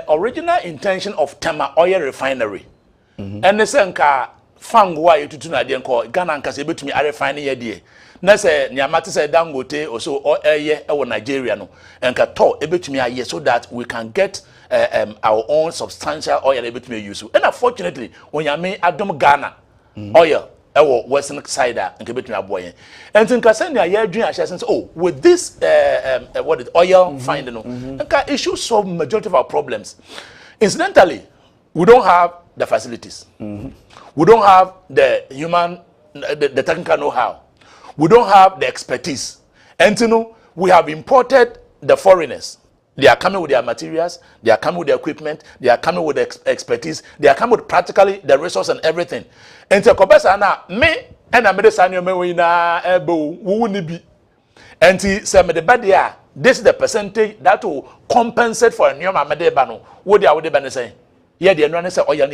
original intention of Tema Oil Refinery and the Sanka fango you to na den call Ghana nkase betumi a refinery ye na say nyamate say Dangote also or Nigeria no enka to ebetumi aye so that we can get our own substantial oil ebetumi use. And unfortunately when yame adom Ghana oil western side enka betumi aboye and enka say na ye adwin ahye say oh with this what is oil finding no enka it should solve majority of our problems. Incidentally, we don't have the facilities. We don't have the human the technical know-how. We don't have the expertise. And you know, we have imported the foreigners. They are coming with their materials, they are coming with their equipment, they are coming with the expertise, they are coming with practically the resource and everything. And so me and I made a sign me win be. And say me the bad this is the percentage that will compensate for a new Madebano. What they are saying? Yeah, they are say, oh yeah,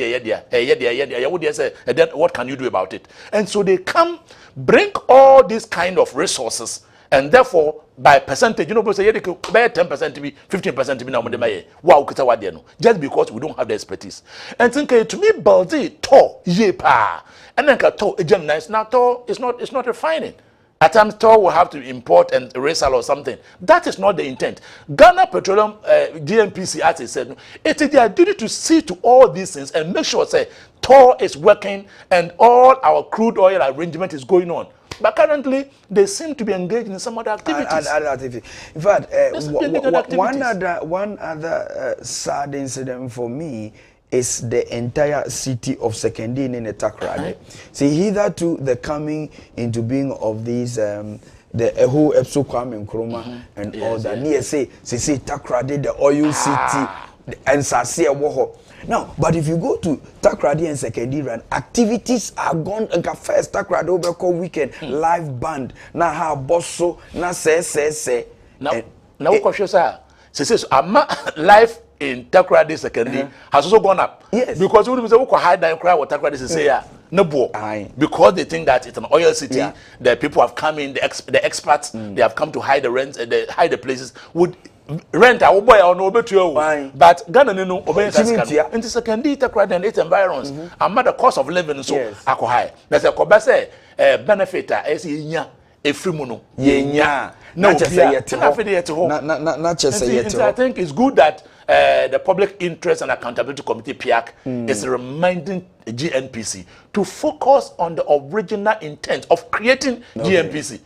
then what can you do about it? And so they come, bring all these kind of resources, and therefore, by percentage, you know, say, 10% to be 15% to be now, wow, just because we don't have the expertise. And think to me, Baldi, to, ye pa, and then to, it's not refining. At times, Tor will have to import and resell or something. That is not the intent. Ghana Petroleum GMPC, as I said, it is their duty to see to all these things and make sure, say, Tor is working and all our crude oil arrangement is going on. But currently, they seem to be engaged in some other activities. In fact, one other sad incident for me is the entire city of Sekendine in Takrade. See, hitherto the coming into being of these the whole Epso Kwame Nkrumah and all that. Near say Takrade, the oil city, and Sasia Woho. Now, but if you go to Takrade and Sekendine, activities are gone. First Takrade over weekend live band. Na ha bosso na say. Now what question sir? Says life in Takoradi secondary has also gone up. Yes. Because we say we hide and cry what Takoradi say yeah. No bo. Because they think that it's an oil city, the people have come in, the expats, they have come to hide the rents, hide the places. Would rent our boy or no better, but Ghana no obey into secondary Takoradi and its environs. And the cost of living so high. That's a Kobase benefit as a free mono. Not just say it. I think it's good that the Public Interest and Accountability Committee (PIAC) is reminding GNPC to focus on the original intent of creating GNPC.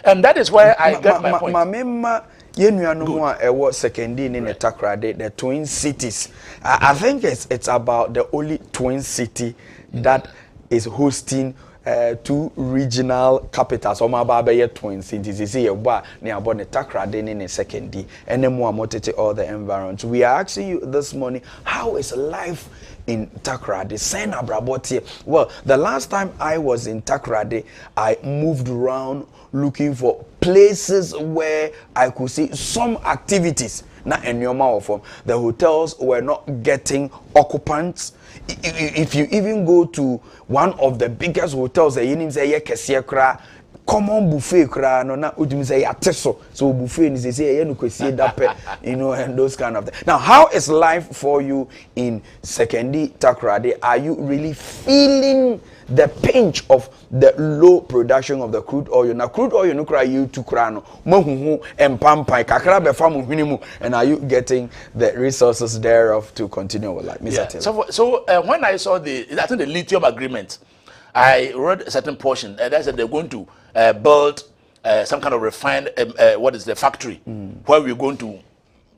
And that is where I get my point. The twin cities. I think it's about the only twin city that is hosting two regional capitals. Twin cities. You see, about the Takoradi in the second D, and then more all the environs. We are asking you this morning, how is life in Takoradi? Well, the last time I was in Takoradi, I moved around looking for places where I could see some activities. Not in your mouth. The hotels were not getting occupants. If you even go to one of the biggest hotels, common buffet no na udumi say ateso so buffet ni say you know, and those kind of things. Now, how is life for you in Sekendi Takoradi? Are you really feeling the pinch of the low production of the crude oil? Now, crude oil no cry you to krano mohuhu empampai kakra be famu hunimu, and are you getting the resources thereof to continue with life? So when I saw I think the lithium agreement, I read a certain portion, and I said they're going to build some kind of refined, what is the factory, where we're going to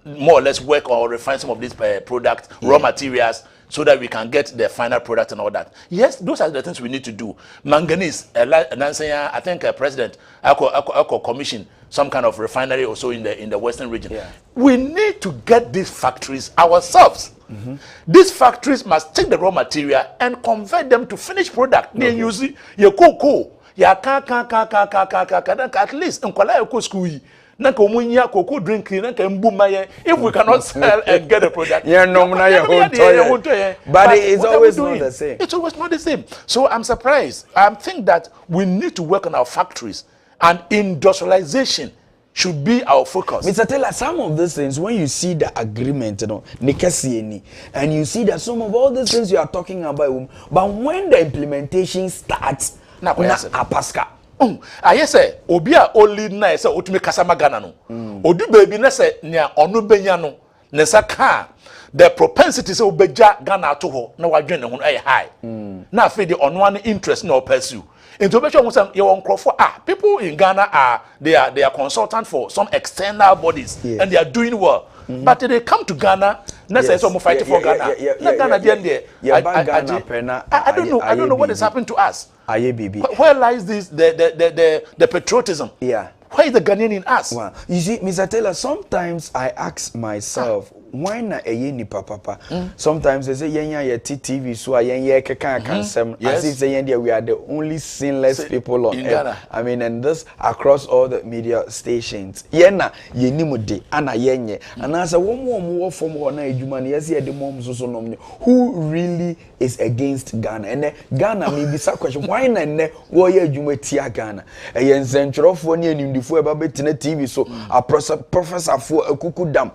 more or less work or refine some of these products, raw materials, so that we can get the final product and all that. Yes, those are the things we need to do. Manganese, I think President Ako commissioned some kind of refinery also in the western region. We need to get these factories ourselves. These factories must take the raw material and convert them to finished product. They use your cocoa, at least in Kuala school. Cocoa drink, if we cannot sell and get a product, but it's always not the same. It's always not the same. So I'm surprised. I think that we need to work on our factories, and industrialization should be our focus. Mr. Taylor, some of these things, when you see the agreement, and you see that some of all these things you are talking about, but when the implementation starts, apaska. I say, Obia only nice, Otumi Kasama Ganano. Odu baby nese nia onu benyano, nesa ka. The propensity to obeja Ghana to ho, na wadwen ne ho high. Na fe the onwane interest no pursue. Into be sure you people in Ghana they are consultant for some external bodies, and they are doing well. But they come to Ghana, say some fight for Ghana. I don't know what is happening to us. Where lies this the patriotism? Where is the Ghanaian in us? Well, you see, Mr. Taylor, sometimes I ask myself, why na ni papa? Sometimes they say yenya TV so yenya kansem. As if say we are the only sinless people on earth. I mean, and this across all the media stations. Yena yenimude ana yenye. And as a one from one ejuma yes the mom so no who really is against Ghana? And Ghana may be some question, why na ne wo ye ejuma tia Ghana? E yen zentrofo ni enimdifo e ba betina TV so a professor for akukudam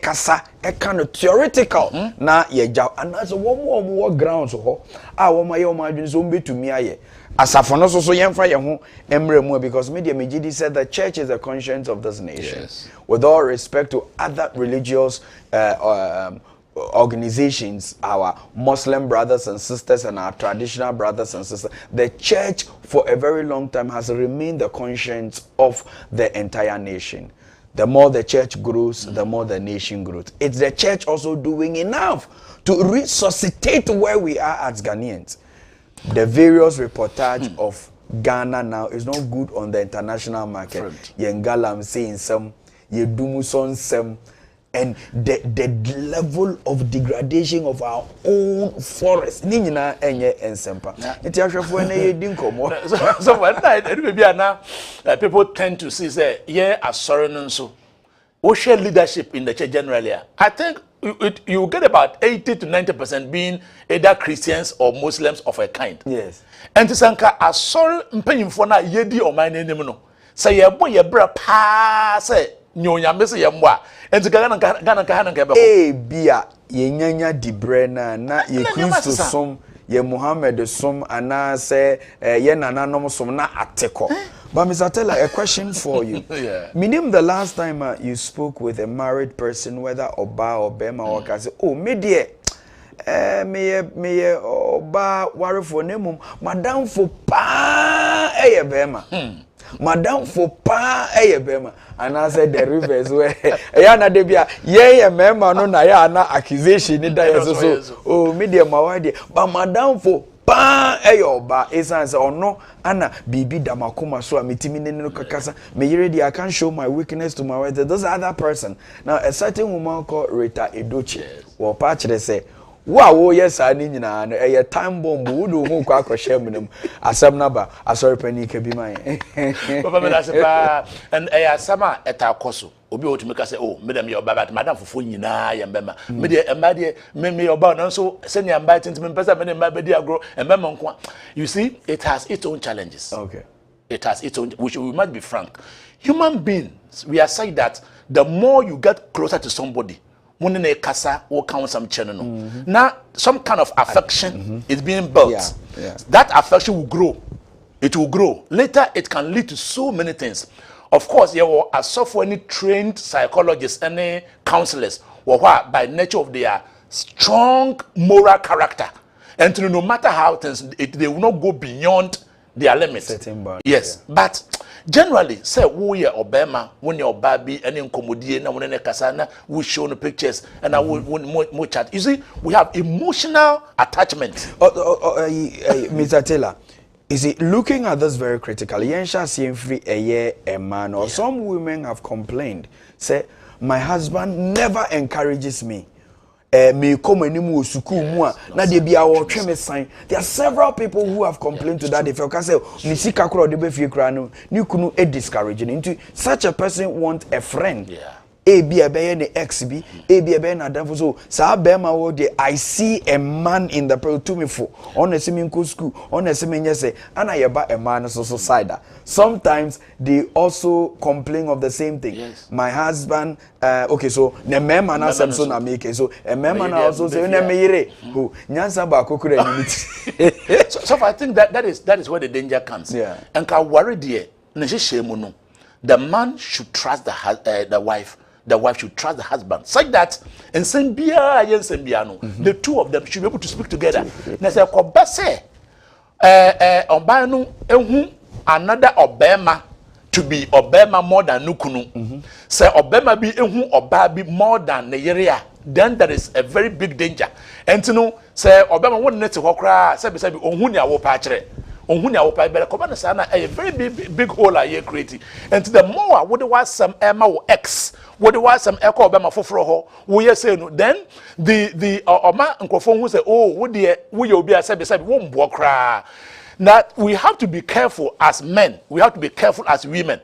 kasa kind of theoretical na yeja and as one more grounds ho one my adwene so mbe tumi aye asafo no so yemfa ye ho emre mu because media megidi said the church is the conscience of this nation. With all respect to other religious organizations, our Muslim brothers and sisters and our traditional brothers and sisters, the church for a very long time has remained the conscience of the entire nation. The more the church grows, the more the nation grows. It's the church also doing enough to resuscitate where we are as Ghanaians. The various reportage of Ghana now is not good on the international market. Yengalam saying some, Yedumu son some, and the level of degradation of our own forest. Nina enye ensempa. Iti ahwefo na ye di nkomo. So when people tend to see say yeah asori nso. We share leadership in the church generally. I think you get about 80 to 90% being either Christians or Muslims of a kind. Yes. And to sanka asori mpanyimfo na yedi o man enim no. Say ye boy ye bra pa say nyonya mese ye mwa. And to Ghana bia ye nyanya dibre na ye Kristo som ye Muhammad som ana say ye nananom som na ateko. But Mr. Taylor, a question for you. Yeah. Meaning the last time you spoke with a married person, whether Oba or Bema or Kasi, oh, me dear, me Oba worry for name, Madame for pa Bema. Madame for pa Bema. And I said the rivers where Yana debia, yeah, member no na ya na accusation in so. Oh, me dear Mawadi, but Madame for pa Oba is answer or no. Anna bibi damakuma so amitimi no kakasa me yere I can't show my weakness to my wife. Those other person. Now a certain woman called Rita Edochie will patch they say wow yes I need na a time bomb would who kwa share minimum asam naba asori penny can be mine. And sama eta koso obi o to make say oh madam your baba madam fufu nyina ya mbema me de emade me your ba no so send your mbite into me pesa me mba bedi agro mbema nko. You see it has its own challenges. Okay. It has its own, which we must be frank. Human beings, we are saying that the more you get closer to somebody, when in a casa will count some channel. Now some kind of affection is being built. Yeah. That affection will grow. It will grow. Later it can lead to so many things. Of course, you will as any trained psychologists, any counselors, or what by nature of their strong moral character. And no matter how things, they will not go beyond their limits. Yes, yeah. But generally, say we are Obama, when your baby, and in Komodie, and when in Kasana, we show the pictures, and I will chat. You see, we have emotional attachment. Mr. Taylor, is it looking at this very critically? Yensha seeing free a year a man, or some women have complained, say, my husband never encourages me. Me come anymore suku mua na de bia wo twe me sign. There are several people who have complained to that effect. Say ni sika kro de be fie kra no ni kunu e discouraging into such a person want a friend. A be a be ne ex bi a be na danfo so sa be ma wo de I see a man in the pro to me for on a semi school on a semi say ana ye ba a man so side. Sometimes they also complain of the same thing. Yes. My husband okay, so ne mema na sem so na make so a mema na also say na me yire who nyansa ba kokura ni. So I think that is where the danger comes. Yeah. And ka worry there na shemu no. The man should trust the wife. The wife should trust the husband, such that in Sembia and Sembiano, the two of them should be able to speak together. Na say kobase obanu ehu another obema to be obema more than nukunu. Say obema be ehu oba be more than neyeria. Then there is a very big danger. And to know say obema won net hokra say be ohun ni awo pa kire. Onhunya wopa bele kobana sana a very big hole are creating. And the more would was some Emma or X, would was some echo Obama for ho, we say no, then the Oma and Kofon who say, oh, would you be a said won't walk. That we have to be careful as men, we have to be careful as women.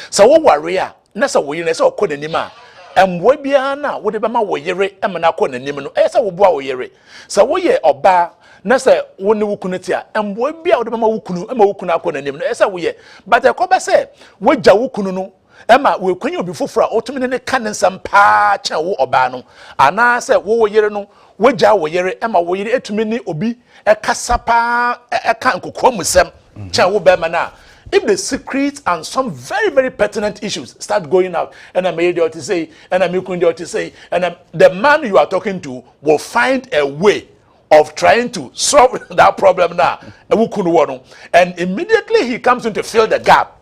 So what warrior, Nessa willingness or Kodanima. And we be na would be my yere, Emma Konanimano, as a boy yere. So we ye oba. Nasa woni wukunetia embo bia wo de mama wukunu ema wukunu akọ nanim no esa wo ye but e ko be se wo gya wukunu no ema we kwanya obi fofora otumi ne ka ne nsam pa cha wo oba no ana se wo yere no wo gya wo yere ema wo yere etumi ne obi e kasa pa e ka nkokọ musem cha wo be ma na. If the secrets and some very, very pertinent issues start going out, and I made to say, and I made to say, and the man you are talking to will find a way of trying to solve that problem now. And immediately he comes in to fill the gap.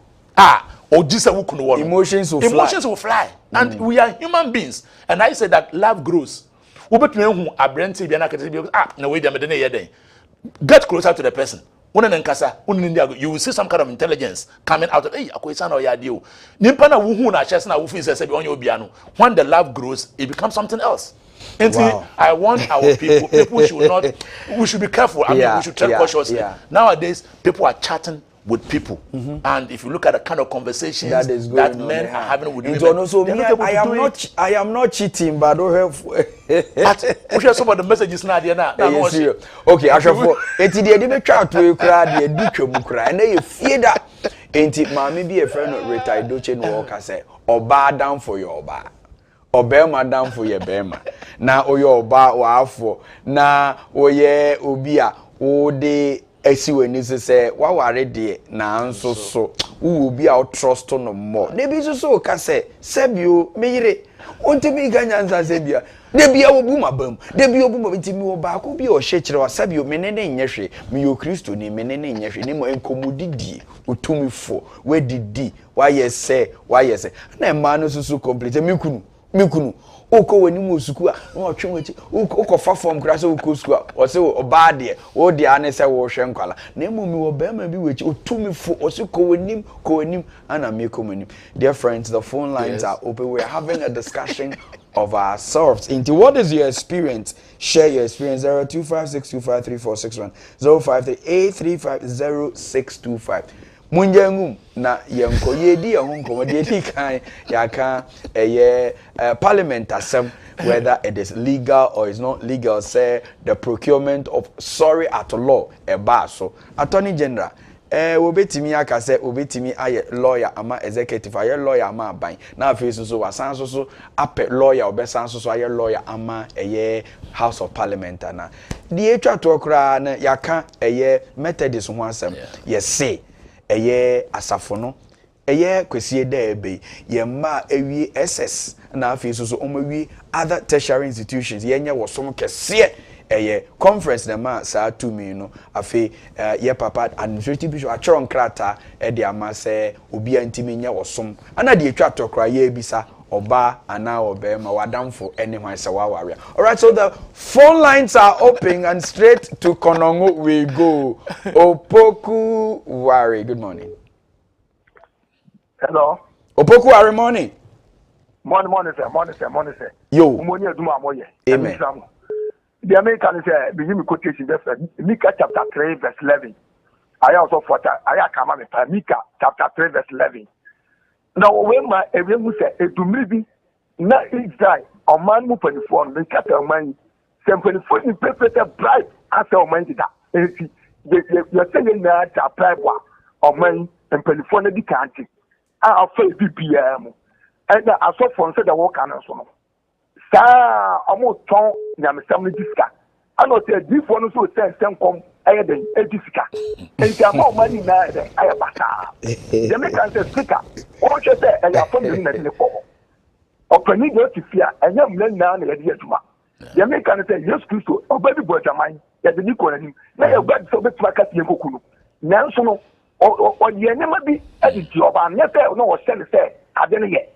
Emotions will fly. And we are human beings. And I say that love grows. Get closer to the person. you will see some kind of intelligence coming out of hey akwesa na oyadio nimpa na wo hu na chest na wo feel say be onye obia no when the love grows it becomes something else. And I want our people should not, we should be careful. I mean, we should tread cautiously. Nowadays, people are chatting with people, and if you look at the kind of conversations that men are having with women, so I am not cheating, but I don't have. We share some of the messages now. Okay, I shall for. It's the idea chat to cry the dictionary, and they fear that. Ain't it, mommy? Be a friend of retired Dochin Walker say, or bar down for your bar. Obema down for your bema. Na oyo ba wa afo. Na oye obia o de esi weni se wa ware de na nso so wo bi a trust no more. Ne bi so ka se sebio meyire. Ontimi ganya nza sebia. De bia wo bu mabam. De bia obu mabitimi wo ba ko bi o hye kire wa sebio menene nyehwe. Me yo Kristo ni menene nyehwe. Ni mo enkomudidi otumifo we didi wa yese na ma no susu complete mikunu mikunu uko weni mu suku a no twemwachi uko fa form kra se uko suku a o se oba de o de ane se wo hwe nkwala na emumi wo ba ma bi wechi otumifo o se ko wenim ana me ko wenim. Dear friends, the phone lines are open. We are having a discussion of ourselves. Into what is your experience? Share your experience. 0256253461 0538350625. Munjangum na yenko yedi yonko yedi kan yaka parliament asem whether it is legal or is not legal, say the procurement of sorry at law so attorney general obetimi aka say obetimi aye lawyer ama executive aye lawyer ama ban na face so wasan so ape lawyer obesan so aye lawyer ama house of parliament na die etwa to kra na yaka Methodist ho asem say asafo no kwesi da ebe ma ewie SS na afi so omawi other tertiary institutions yenye wosom kese conference na ma sa to me no afi papa administrative bishop achron krata de ama se obi antimi nya wosom ana de etwa tokra bisa oba ana obema wadamfo anyone se waware. All right, so the phone lines are open and straight to Konongo we go. Opoku Wari, good morning. Hello. Opoku Wari, morning. Morning, sir. Yo. Amen. The American said, begin quotation, Micah chapter 3, verse 11. I also thought I come up with Micah chapter 3, verse 11. Now, when my everyone said, to maybe not Israel, a man who put the phone, they cut their money, simply put in paper bribe as our money. You're saying that a bribe or money and telephone the country. I'll face BPM. And I saw from said the work and so on. Sir, almost town, Yamisam Disca. I know this one also says some come higher than Adzika. And the amount of money now, I have the American says, Speaker, what you say, and you are from the fall. Or Penny to fear, and young men now in the idea to mark. The American says, yes, Christo, or baby boy, mine, that the Nico and him. Now you're back so much like a Yankokunu. Now, so, or the enemy be at the job, and never know what Sally said, I didn't yet.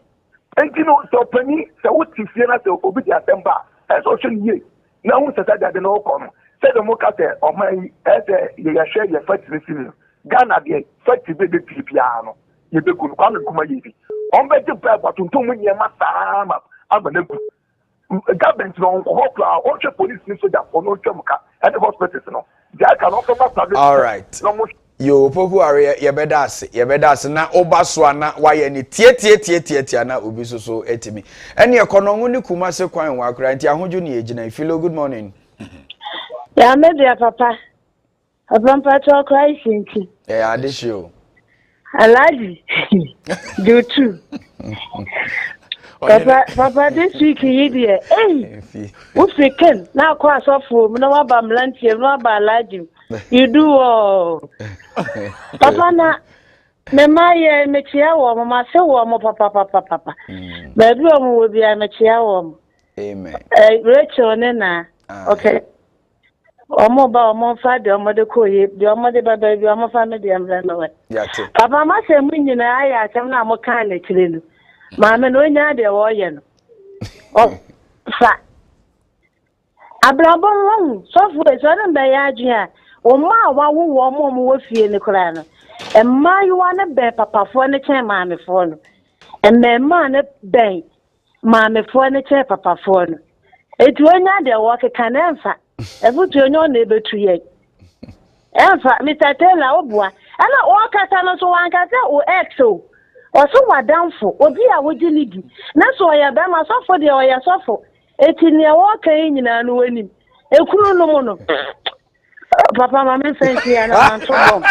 And you know, so Penny, so what you fear at the Obita Temper, as ocean ye. Now, who said that the no come? Said the Mokate, or my, as you share your fight listening. Ghana, the fight to be the piano. You be good, come and come easy. On better paper to win your master, I'm a little. Government no Hokla, or police so that for no Chomka at the hospital. Jack can also all right. Yo poku are ye bedas na obaswa na waye ni tie na obi so etimi ene ekonongu ni kumase kwan wa kra nti ahojo ni ejina filo. Good morning. Ya media papa abampa to Christ nti adisho alaji do too. Papa this week you dey we freaking na kwa sofo na wa ba mlantie na ba alaji you do papa na me maye me chia wo mama se wo mo papa baby o mo bi a me chia wo. Amen. Rachel na okay omo ba omo fa de omo de koye de omo de baba bi omo fa me de amra no we papa ma se mu nyina aya atam na mo kan na kire no mama no nya de wo ye no fa abrabon won so fu e so na be ya aju a Oma wa wo mo wo fie ne kura no. Emma you wane be papa fo ne chen maame fo no. Emma ne be maame fo ne chen papa fo no. Etu onya de wo keka na emfa. Ebutu onya na ebetu ye. Emfa Mr. Taylor obua. Ana o kasa no so wan kasa o exo. Oso wadanfo obi a wodi lidi. Na so ya be ma sofo de o ya sofo. Eti ne wo kan nyina no wanim. Ekuru no mo no. Papa mama Vincent ya na antobom.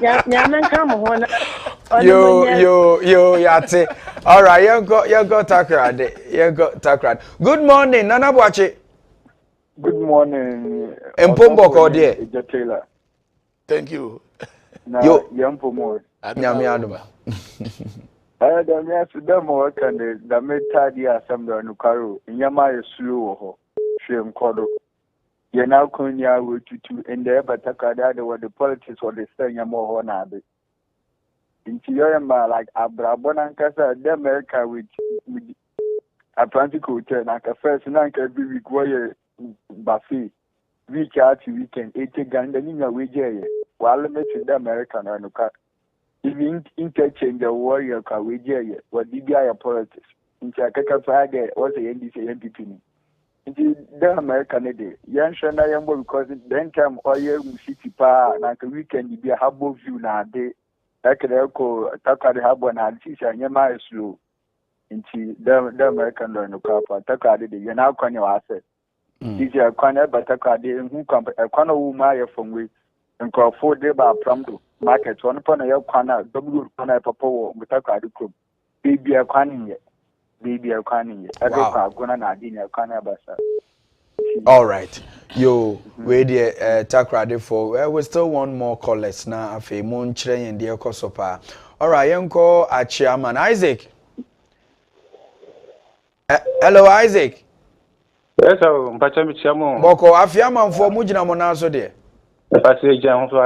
Ya men kam ho na. Yo yate. All right, you go takrad. You go takrad. Good morning, Nana Bwache. Good morning. Empombo ko de. Taylor. Thank you. Yo yampomo. Nyame adoma. Da me asida mo kan da meta dia asambra no karo. Nyama yesuo wo ho. Hwem kodo. Ye na konya we tutu ende batakada the politics or the senya mo ho na be. Interior like Abrabona Casa, the America with Atlantic Hotel, like a first night every week where buffet, week out weekend, 80 grand, and in a way, while meeting the American and even interchange the warrior car with what DBI politics. In Chakaka Friday was the NDC MPP. The American day, young Shana because then come oil city pa, like a weekend, be a harbor view now day. Echo Takadi Habo and Adzika Yama slow into the American no capa. Takadi, you now can your asset. This is a corner, but Takadi who come a corner who Maya from we and call 4 day by Pramdo market one upon a corner, double corner papa with Takadi club. Baby a canning yet. Baby a canning yet. I don't go na dinner corner bassa. All right. Yo, we the takrade for we still want more callers na afi mo nkyere yen de ekosopa. All right, yenko a chairman Isaac. Hello Isaac. Yes, mpacha mi chairman. Boko afia manfo mu gina mo na so de. Mpacha je ho so.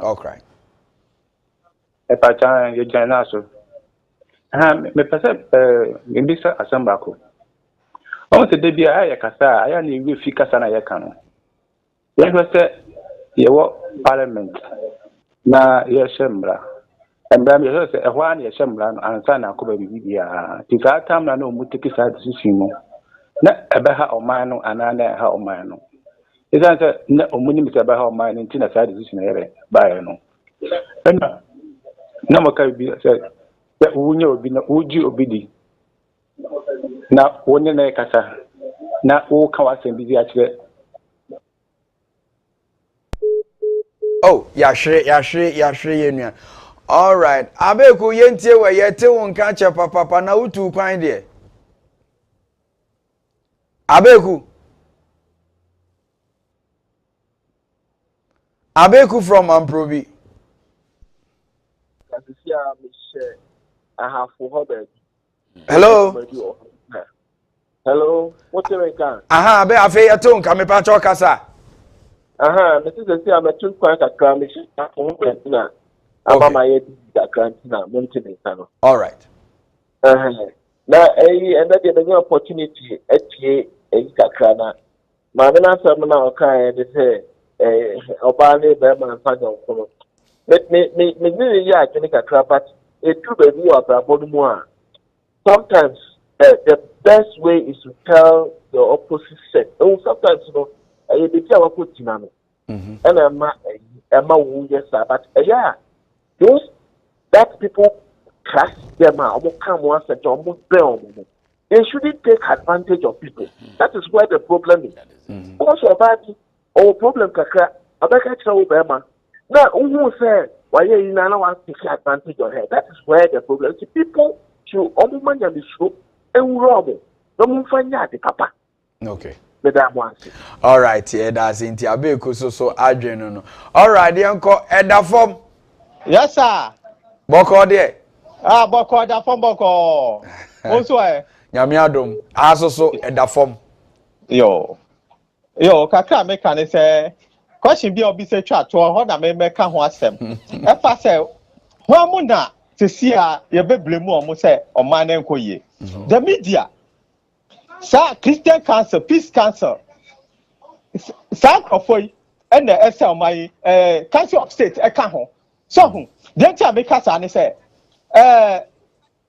Okay. Mpacha je je na so. Me pese me bisa asamba ko. On se debia aya kasa aya na ewe fi kasa na yeka no. Ye kwese ye wo parliament na ye shembra. Embra me so se ehwa na ye shembra no ansa na akoba bibia. Ti ka tam na no mutiki sa decision mo. Na ebeha oman no ana na ha oman no. Isan se na omuni mi se ebeha oman no ntina sa decision ere ba no. Na maka bi se wunye obi na uji obi di. Na wonye na kasa na wo ka wasem bi a kire. Oh, yashre yenua. All right. Abeku yentie we yete won ka che papa na utu kwan de. Abeku from Amprobi. Hello. Hello, what's your name? Aha, be afi yeto nka me pa cho kasa. Aha, Mrs. I'm a too quite a crime. I'm my maintenance. All right. Now, another opportunity at a Kakrana. My answer now kind of say, Obani, Berman, and Fanny. Let me, yeah, I think a crap, but a true baby of a bottom. Sometimes the best way is to tell the opposite sex. Oh, sometimes, you know, I be tell what put in on it. And Emma who yes, but yeah, those that people crash them out, will come once and almost them. They shouldn't take advantage of people. That is where the problem is. Also, about our problem, Kaka, I can't tell Berman. Now, who say, why you now want to take advantage of her? That is where the problem is. People should almost manage the show and rob it. Don't find out the papa. Okay. All right, yeah, that's in Abeku so Adrian. All right, the uncle Eda form. Yes, sir. Boko there. Boko da form Boko. Also, Nyamiadum. So Eda form. Yo, Kaka make an say. Question be obi say chat to hold na me ka ho asem. E fa say ho amuna se sia ye be blame o say o man enko ye. The media Sir, Christian Council, Peace Council. Sir, and the SL my Council of State ho so then tell me kasa ne say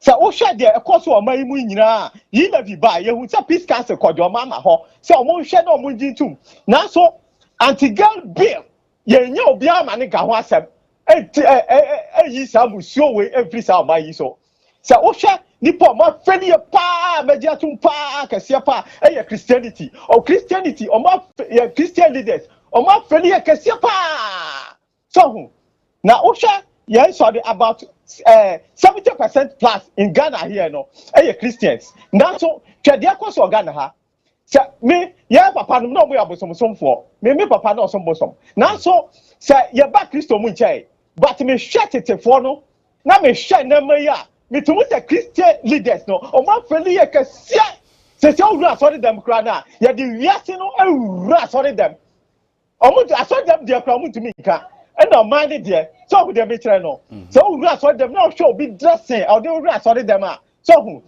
so o hwe de ekoso o man mu nyina yi na bi ba ye hu say peace council kojo mama ho so o mo hwe na o mo jintum na so anti-girl bill ye nya obi ama ne ga ho asem yi sa musuo we every sa ma yi so o hwe nipo ma feli pa media tum pa kase pa Christianity o Christianity o ma Christian leaders o ma feli kase pa so na o hwe yeah, sorry about 70% plus in Ghana here no. Christians. Now so chedia koso Ghana ha. Se me yeah papa no we abosom for. Me papa no som bosom. Now so se ye ba Christo mu nchai. But me share it for no. Na me share na me ya. Me to the Christian leaders no. O ma feli ye kase. Se owura sorry them kra na. Ye di wiase no owura sorry them. Omo sorry them dey kra mu to me ka. And no mind there. So they be trying no. So we are sorry them now show be dressing. Or they we are sorry them are. So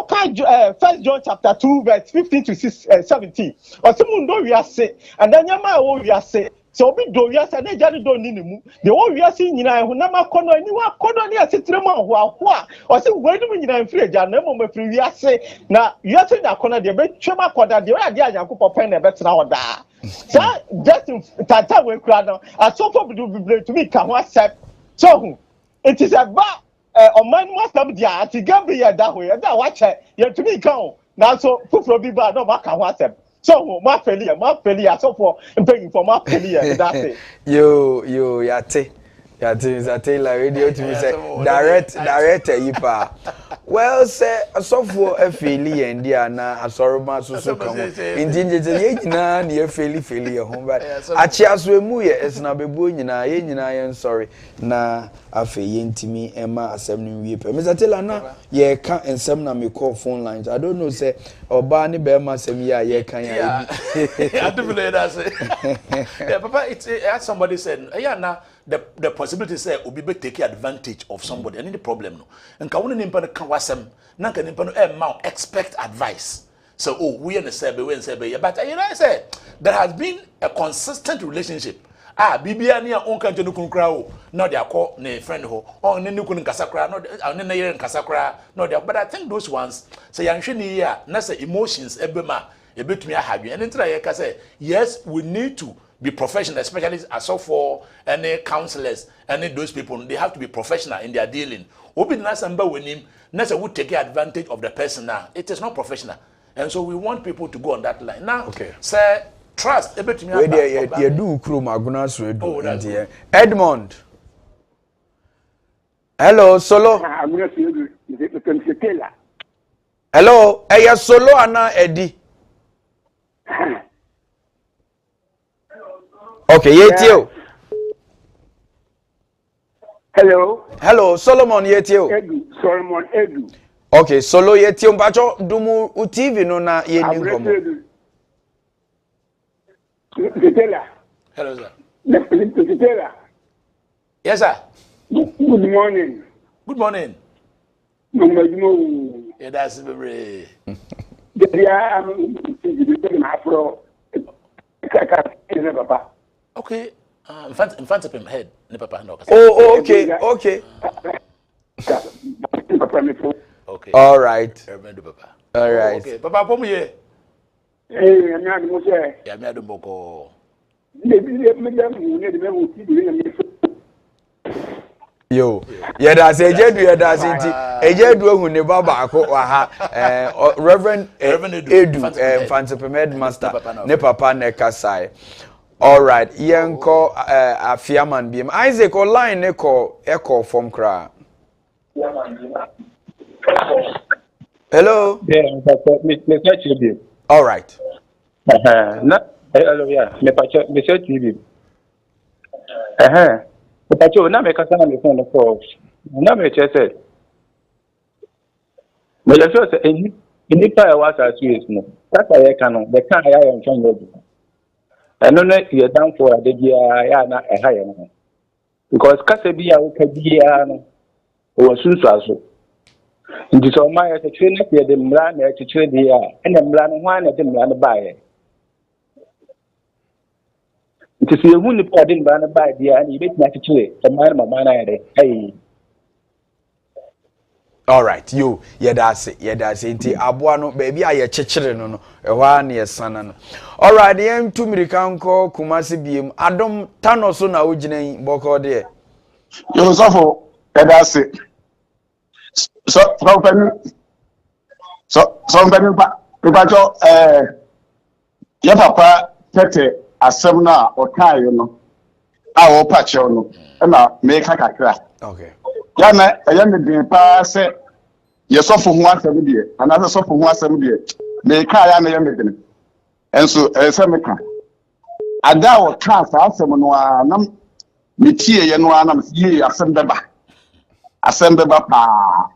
can 1 John chapter 2 verse 15 to 17. Or someone do we are say and then yama wo we are say. So be do we are say na jani do ni mu. The wo we are see nyina hu na makono ni wa kono ni asetre ma ho or say we do nyina free ja na mo free we are say na we are say na kono de be twema koda de we ade ajakopɔ pen na be tena ho da. So just tata we crowd now. I so for to me can accept. So it is about on my must dia ati gambi ya da ho ya da watch ya to me can now so for be bad no can accept. So my failure so for paying for my failure that's it. Yo yate is a tell radio to me say direct yipa. Well say so for Afarley and dia na asoroma so come indeed ye nyina na ye fairly ho ba achi aso emu ye esna bebu nyina ye nyina ye sorry na afa ye ntimi ema asem no wie pe Mr. Taylor na ye ka ensem na me call phone lines I don't know say oba ni be ma asem ya ye kan ya I do believe that say yeah papa it's as somebody said yeah na the possibility say obi be take advantage of somebody and the problem no nka woni nimpa no kan wasem na nka nimpa no expect advice so we in the sebe but you know I say there has been a consistent relationship bibia ni onka nje no kunkra o na de akọ na friend ho on ne ne kun nkasakra no ne yere nkasakra no de but I think those ones say yanhwe ni ya na say emotions ebema ebetumi ahadwe and ntra ye ka say yes we need to be professional, especially as for any counselors, any those people, they have to be professional in their dealing. Obi na samba with him, nasa would take advantage of the person now. It is not professional. And so we want people to go on that line. Now, say trust. You do crew Magunas do. Edmond. Hello, Solo. Hello, Eya Solo Anna Eddie. Okay, yetio. Hello, Solomon yetio. Solomon Edu. Okay, Solo yetio mpacho dumu TV no na ye ni ngomo. Hello sir. Yes sir. Good morning. Good morning. No. Yeah, that's very. Okay. In front of him head. Oh, okay. Okay. All right. All right. Okay. Papa, come here. Hey, I'm not going to say. Yeah, me adum boko. Yo, yeah, that's ejedu ehu ne baba ako wa ha Reverend Edu Fancy Master ne papa ne kasai. All right, yenko afiaman biem Isaac online ne call echo from kra. Hello. Yeah, me touch you. All right. Hello, yeah, me touch you. Pacho na me kasa na me phone call. Na me chese. Me just say any fire was as you is no. That's why I can the can I am from you. And no you down for the ya na e higher no. Because kasa bi ya wo ka bi ya no. O sunsu aso. Ndi so ma ya tchwe na ke de mra na tchwe de ya. Ena mra no hwan na de mra no ba ye. To see who the pardon by the and you make my situation. The man, my man, hey. All right, you, that's it. Inti abuano, baby, I children, no, a 1 year son. All right, the M2 Milikanko, Kumasi Beam, Adam Tanoso na ujine boko de. You suffer, that's it. Somebody, your papa, Tete, a seminar or tie, you know. Our patch, you know, and I make a crack. Okay. Yana, a young pass it. You suffer once every day, another suffer once every day. They can't young. And so, as a mecha. And that was cast out someone, Mitia, Yanuanam, ye, Assembaba, pa.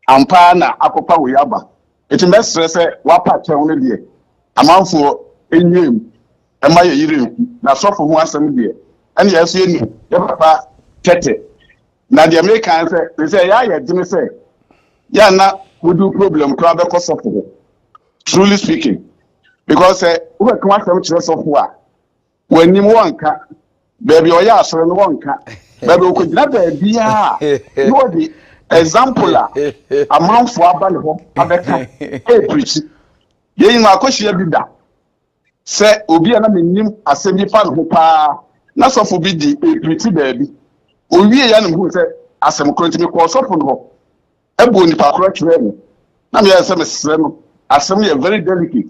Ampana, Akopa, Yaba. It's a mess, what patch only day. Amount for in him, and my year, now suffer once every day. And yes, you know, your papa, Tete. Now the Americans say, yeah, Jimmy say, yeah, now we do problem, crowd cost of it. Truly speaking, because we can't come to us of war. When you want cat, baby, or yes, or one cat, baby, we could never be the example among for a band of preach. Ye ma question be that. Say, Obi and I mean, a semi fan who pa, not so for be the pretty baby. We are who say, as I'm going to be called up on her. Ebony correct me. Now, me as a slim, as some very delicate.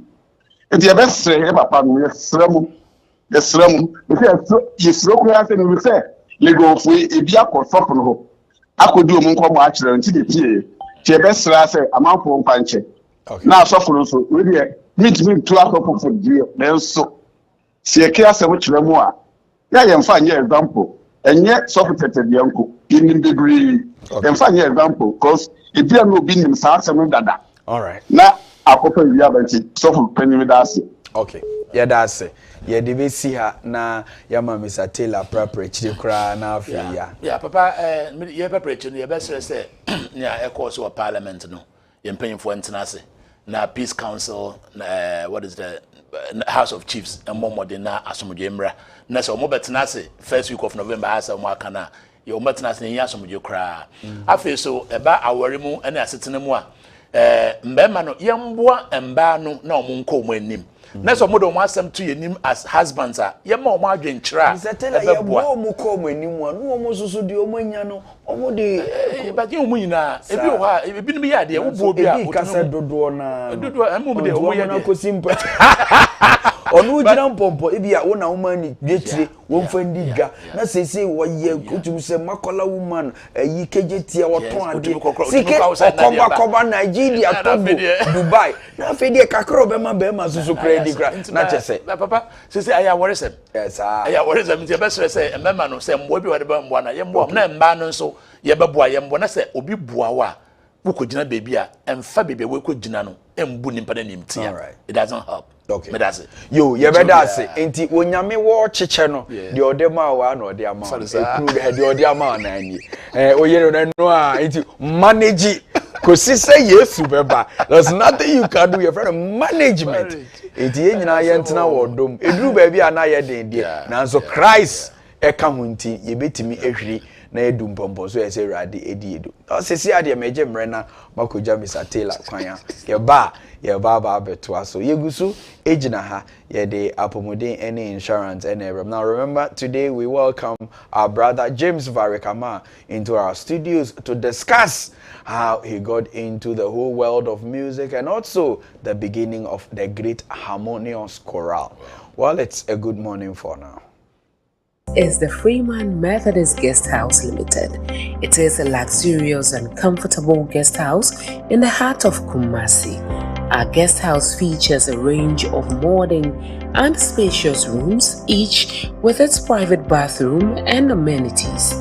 If you best say, Papa, the slum, you slow as and we say, you go for a beer or up on her. I could do a monk actually until the tea. She best say, I'm out for punch. Now, suffer also, really, meet me 2 hours for dear. Then so, see a case of which more. Yeah, I am fine, yeah, example. And yet, suffered the uncle in the degree. And find your example, because if you are not being in South America, all right. Now, I'll open the other so penny with us. Okay, yeah, that's it. Yeah, they see her now. Yeah, Mr. Taylor, preparatory cry now. Yeah, Papa, you're preparing your best say, yeah, of course, or parliament, no, you're paying for international. Now, Peace Council, what is the House of Chiefs, and more than that, Asomujemra. Next, or more better, first week of November, as a Wakana. Your maintenance in Yasum, you cry. I feel so about our remo and assisting them. Mbemano, Yamboa and Bano, no Munko when him. Next, a model wants them to your name as husbands are. Yamo margin tra. Is that a Muko when him one almost also the Omaniano, Omode, but you mean, if you are, if you be idea, who will be a Casadona, and move the Oyana simple. Onu jina mpompo ebi ya wona woman getire wo mfandiga na sese wo ye kutum se makola woman yi kejetia wo ton ade sike koba Nigeria tobo Dubai na fedie kakro be ma susu credit gra na chese papa sese aya woresem yes aya woresem tie be se emema no se mbo bi wode be mbo na ye mbo na mba no nso ye beboa ye mbo na se obi bua wa wo jina baby a emfa baby we ko jina no embu nimpa na nimtia it doesn't help. Okay. Medase. Yo, ye medase. Enti wonyame wo cheche no, de odema wa na odema. Ekuru de odema na ani. Oyero na no a enti manage kosi say Yesu beba. There's nothing you can do, your friend. Management. Enti ye nyina ye ntena wo dom. Eduru ba bia na ye den de. Nanso Christ e ka ho nti ye betimi ehwiri na edu mpompo so ese rade edi edu. Sesi ade meje mrena makoja Mr. Taylor kwanya. Ye ba beto aso yegusu ejina ha ye de apomodin any insurance now remember today we welcome our brother James Varikama into our studios to discuss how he got into the whole world of music and also the beginning of the great harmonious chorale. Well, it's a good morning for now. Is the Freeman Methodist Guest House Limited. It is a luxurious and comfortable guest house in the heart of Kumasi. Our guest house features a range of modern and spacious rooms, each with its private bathroom and amenities.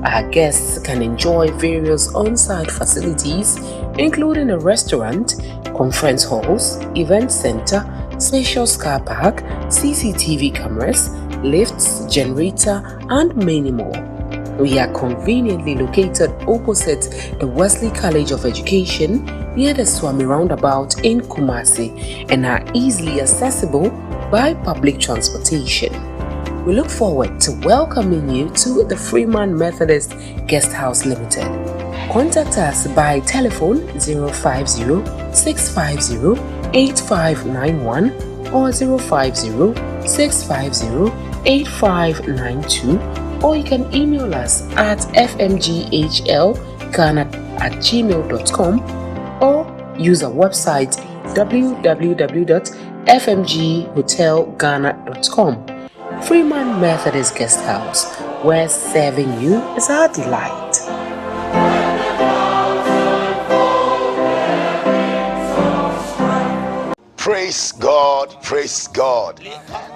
Our guests can enjoy various on-site facilities, including a restaurant, conference halls, event center, spacious car park, CCTV cameras, lifts, generator, and many more. We are conveniently located opposite the 𝗦𝗏𝗏 College of Education near the Swami Roundabout in Kumasi and are easily accessible by public transportation. We look forward to welcoming you to the Freeman Methodist Guest House Limited. Contact us by telephone 050-650-8591 or 050-650-8592, or you can email us at fmghlghana@gmail.com or use our website www.fmghotelghana.com. Freeman Methodist Guest House, where serving you is our delight. Praise God, praise God.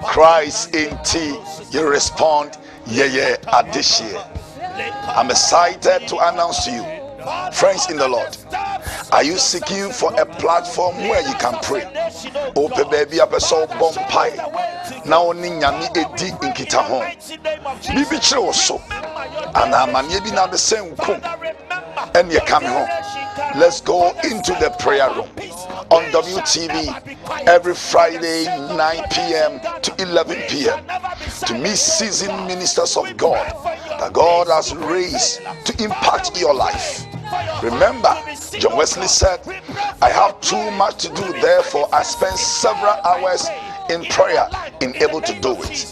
Christ in tea, you respond, yeah, __. I'm excited to announce to you, friends in the Lord, are you seeking for a platform where you can pray? Open baby up a soul bomb pie. Now ninyami edi in kitahon. Bibi so. And I'm now the same kum. And you come home. Let's go into the prayer room on WTV every Friday 9 p.m. to 11 p.m. to meet seasoned ministers of God that God has raised to impact your life. Remember, John Wesley said, I have too much to do, therefore I spend several hours in prayer in able to do it.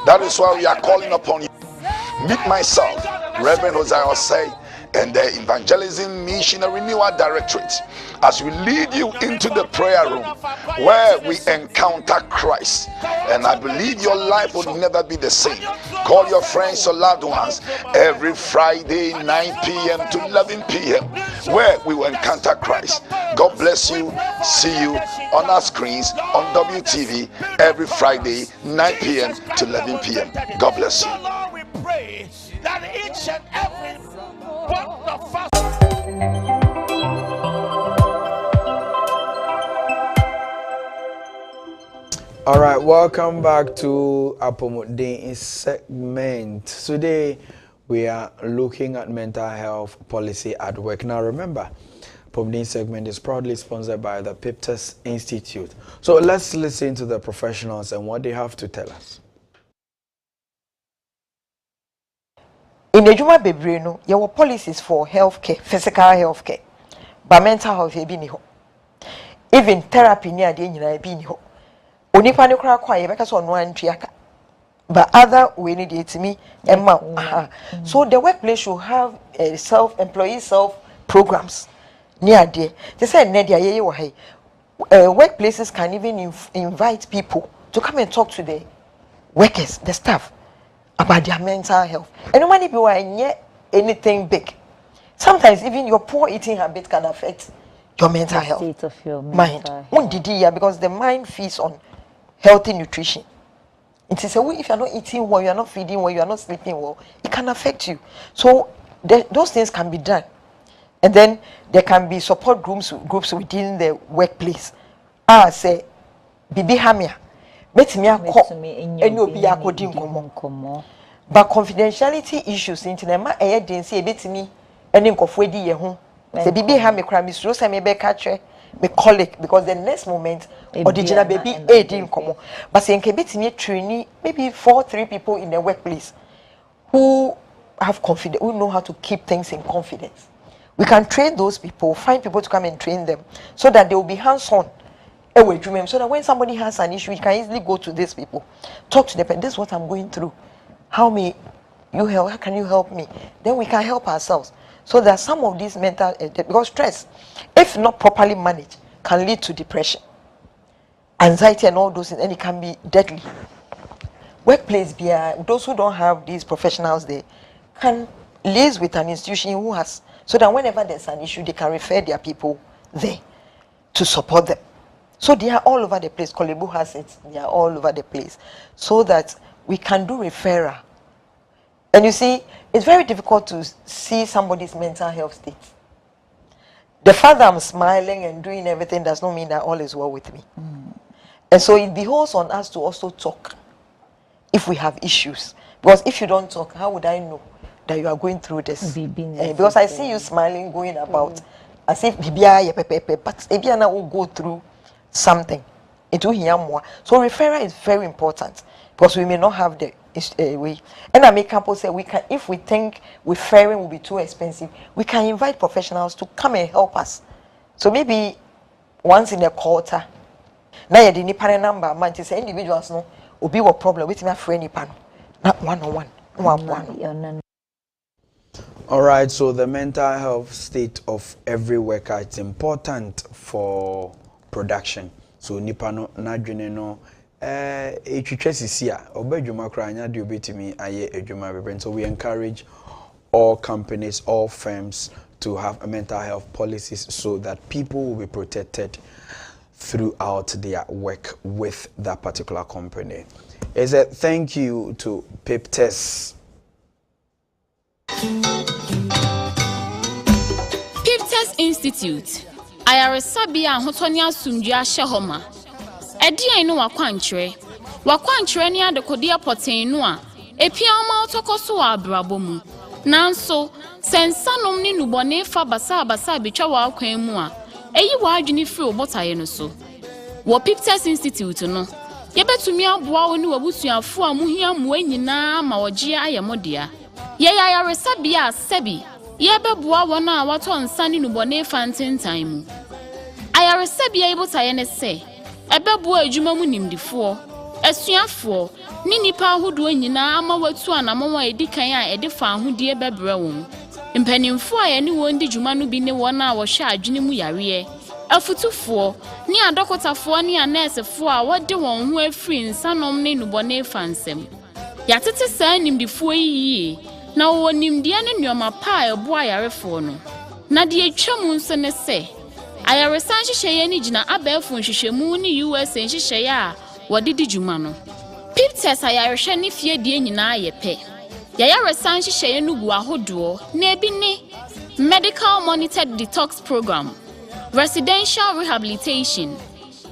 That is why we are calling upon you. Meet myself, Reverend Hosea say, and the Evangelism Missionary Renewal Directorate as we lead you into the prayer room where we encounter Christ. And I believe your life will never be the same. Call your friends or loved ones every Friday 9 p.m. to 11 p.m. where we will encounter Christ. God bless you. See you on our screens on WTV every Friday 9 p.m. to 11 p.m. God bless you. That each and every one of us. All right, welcome back to Apomodin segment. Today we are looking at mental health policy at work. Now remember, Apomodin segment is proudly sponsored by the Piptas Institute. So let's listen to the professionals and what they have to tell us. In the Juma Bebrino, there were policies for healthcare, physical healthcare, but mental health even therapy near the end. Only panic cry because on one triaka, but other we need it to me and so the workplace should have employee self programs near there. They said Nedia workplaces can even invite people to come and talk to the workers, the staff, about their mental health. And nobody be anything big. Sometimes even your poor eating habit can affect your mental health. State of your mind. Because the mind feeds on healthy nutrition. It is a way if you're not eating well, you're not feeding well, you're not sleeping well, it can affect you. So those things can be done. And then there can be support groups within the workplace. Say, Bibi Hamia. But confidentiality issues in Tinema didn't say a bit to me and in Kofwedi Yehun. The Bibi Hammy crime is Rosa may be catcher, my colleague, because the next moment, original baby didn't come. But saying Kebit me trainee, maybe 3 people in the workplace who have confidence, who know how to keep things in confidence. We can train those people, find people to come and train them so that they will be hands-on. So that when somebody has an issue, you can easily go to these people, talk to them, and this is what I'm going through. How may you help? How can you help me? Then we can help ourselves. So that some of these mental, because stress, if not properly managed, can lead to depression, anxiety, and all those things, and it can be deadly. Workplace, those who don't have these professionals there can liaise with an institution who has, so that whenever there's an issue, they can refer their people there to support them. So they are all over the place. Kolebu has it. They are all over the place. So that we can do referral. And you see, it's very difficult to see somebody's mental health state. The fact that I'm smiling and doing everything does not mean that all is well with me. And so it behoves on us to also talk if we have issues. Because if you don't talk, how would I know that you are going through this? Because I see you smiling, going about as if but if you will go through something. It will hear more. So referral is very important because we may not have the way. And I make people say we can, if we think referring will be too expensive, we can invite professionals to come and help us. So maybe once in a quarter. Now you didn't pay number. Man, to say individuals no, will be a problem with my friend panel. Not one. All right, so the mental health state of every worker is important for production. So nipano nadwene no etwetwa sisia obadwuma kranya de obetimi aye adwuma bebe. So we encourage all companies, all firms to have a mental health policies so that people will be protected throughout their work with that particular company. Is a thank you to 𝗟𝗡𝗃. 𝗟𝗃 Institute. Ayaresabia Hotonia Sundia Shehoma. Edia no wakwanchre ni adekodia poten no a epiama otokoso wa abrabomu. Nanso sensanom ni nubone fa basa betwa wa akwan mu a eyi wa adwini firi obotaye no so. Wo 𝗟𝗃 Institute no yebetumi aboa wo ni wabusuafo a muhia mu anyina ma wogie ayemodea. Ye ayaresabia sebi yebeboa wona a wato nsane nubone fa ntentan mu. Ayaresabia ibotaye ne se ebeboa adwuma mu nimdifo asuafo ni nipa ahodo anyina ama watu anamwa edikan a edifa ahodie bebre won. Mpanimfo a ye ne won di dwuma no bi ne wona a wo hwa adwene mu yare afutufo ni adokotafo ni anesefo a wode won ho afiri nsanom ne nubone fa nsem. Yatete saa nimdifo yi na wo nimdia ne nyoma pa ebo ayarefo no. Na de atwam nso ne se ayaresan hyehyeye ni gina abefo nhyehyemu ni US nhyehyeye a wode di dwuma no. 𝗟𝗃 ayarehwe ne fie die nyina yepe. Yayaresan hyehyeye no gu ahodo na ebi ne medical monitored detox program, residential rehabilitation.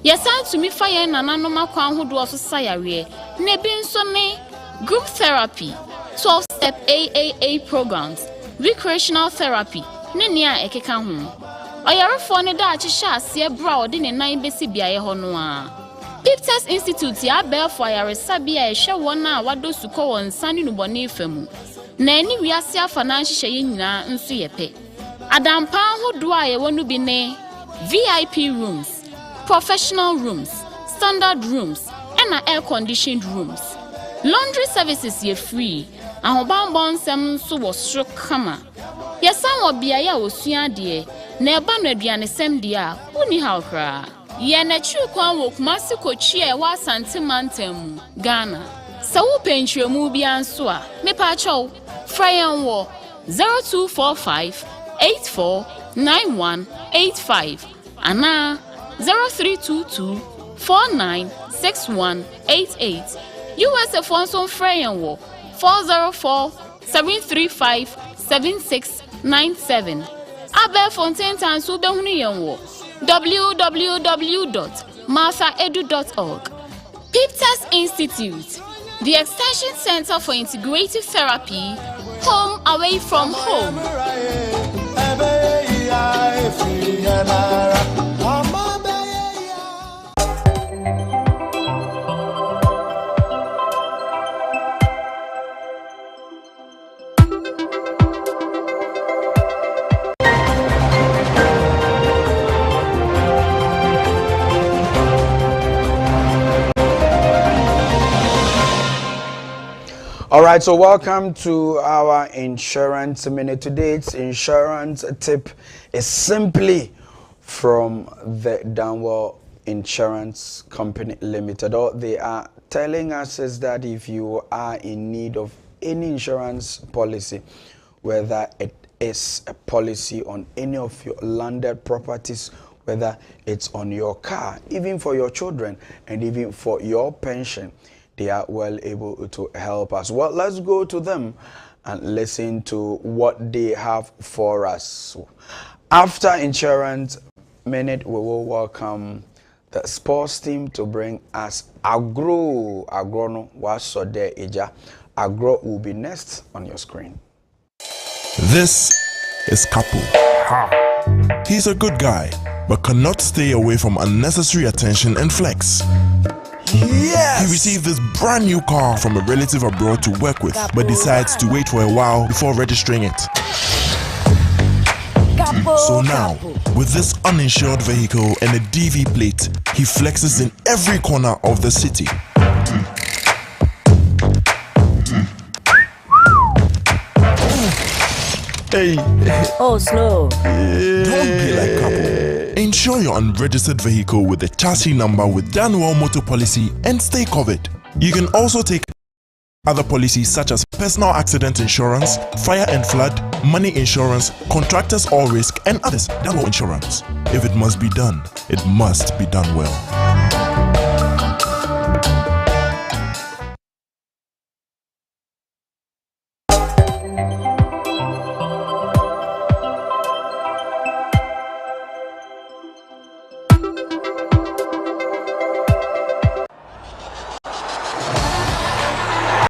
Yesan tumi fa ye nananom akwa ahodo so sayare na ebi nso ne group therapy, 12-step AAA programs, recreational therapy, ne nia ekeka ho. Oyarefo ne da akyehye ase bra ode ne nan besi biaye ho no a. 𝗟𝗃 Institute ya belfo ayaresabia ehwe wona wado suko won sane nubone famu. Na ani wiase afa na hyehyeye nyina nso yepe. Adampa hodo a ye wonu bi ne VIP rooms, professional rooms, standard rooms, and air conditioned rooms. Laundry services ye free. Ahobambon nsem nso wo sro kama. Yesan wo biaye osua de na eba no aduane sem de a uni hawkra. Ye na chukwan wo kumasi kochi e wa asante mantam Ghana. Sa wo pentremu bia nso a mepa chow fryan wo 0245 849185 ana 0322 496188. US Fonson fryan wo 404 735 7697. Abe Fontaine Tansu behunu yen wo www.marthaedu.org. 𝗟𝗃 Institute, the Extension Center for Integrative Therapy, home away from home. All right, so welcome to our insurance minute. Today's insurance tip is simply from the 𝗟𝗏𝗏 Insurance Company Limited. All they are telling us is that if you are in need of any insurance policy, whether it is a policy on any of your landed properties, whether it's on your car, even for your children, and even for your pension, they are well able to help us. Well, let's go to them and listen to what they have for us. After Insurance Minute, we will welcome the sports team to bring us Agro. Agrono 𝗟𝗏𝗏𝗏. Agro will be next on your screen. This is Quarcoo. He's a good guy. but cannot stay away from unnecessary attention and flex. Yes! He received this brand new car from a relative abroad to work with, but decides to wait for a while before registering it. So now, with this uninsured vehicle and a DV plate, he flexes in every corner of the city. Hey. Oh, slow. Don't be like Capo. Insure your unregistered vehicle with the chassis number with Danwell Motor Policy and stay covered. You can also take other policies such as personal accident insurance, fire and flood, money insurance, contractors all risk, and others. Danwell Insurance. If it must be done, it must be done well.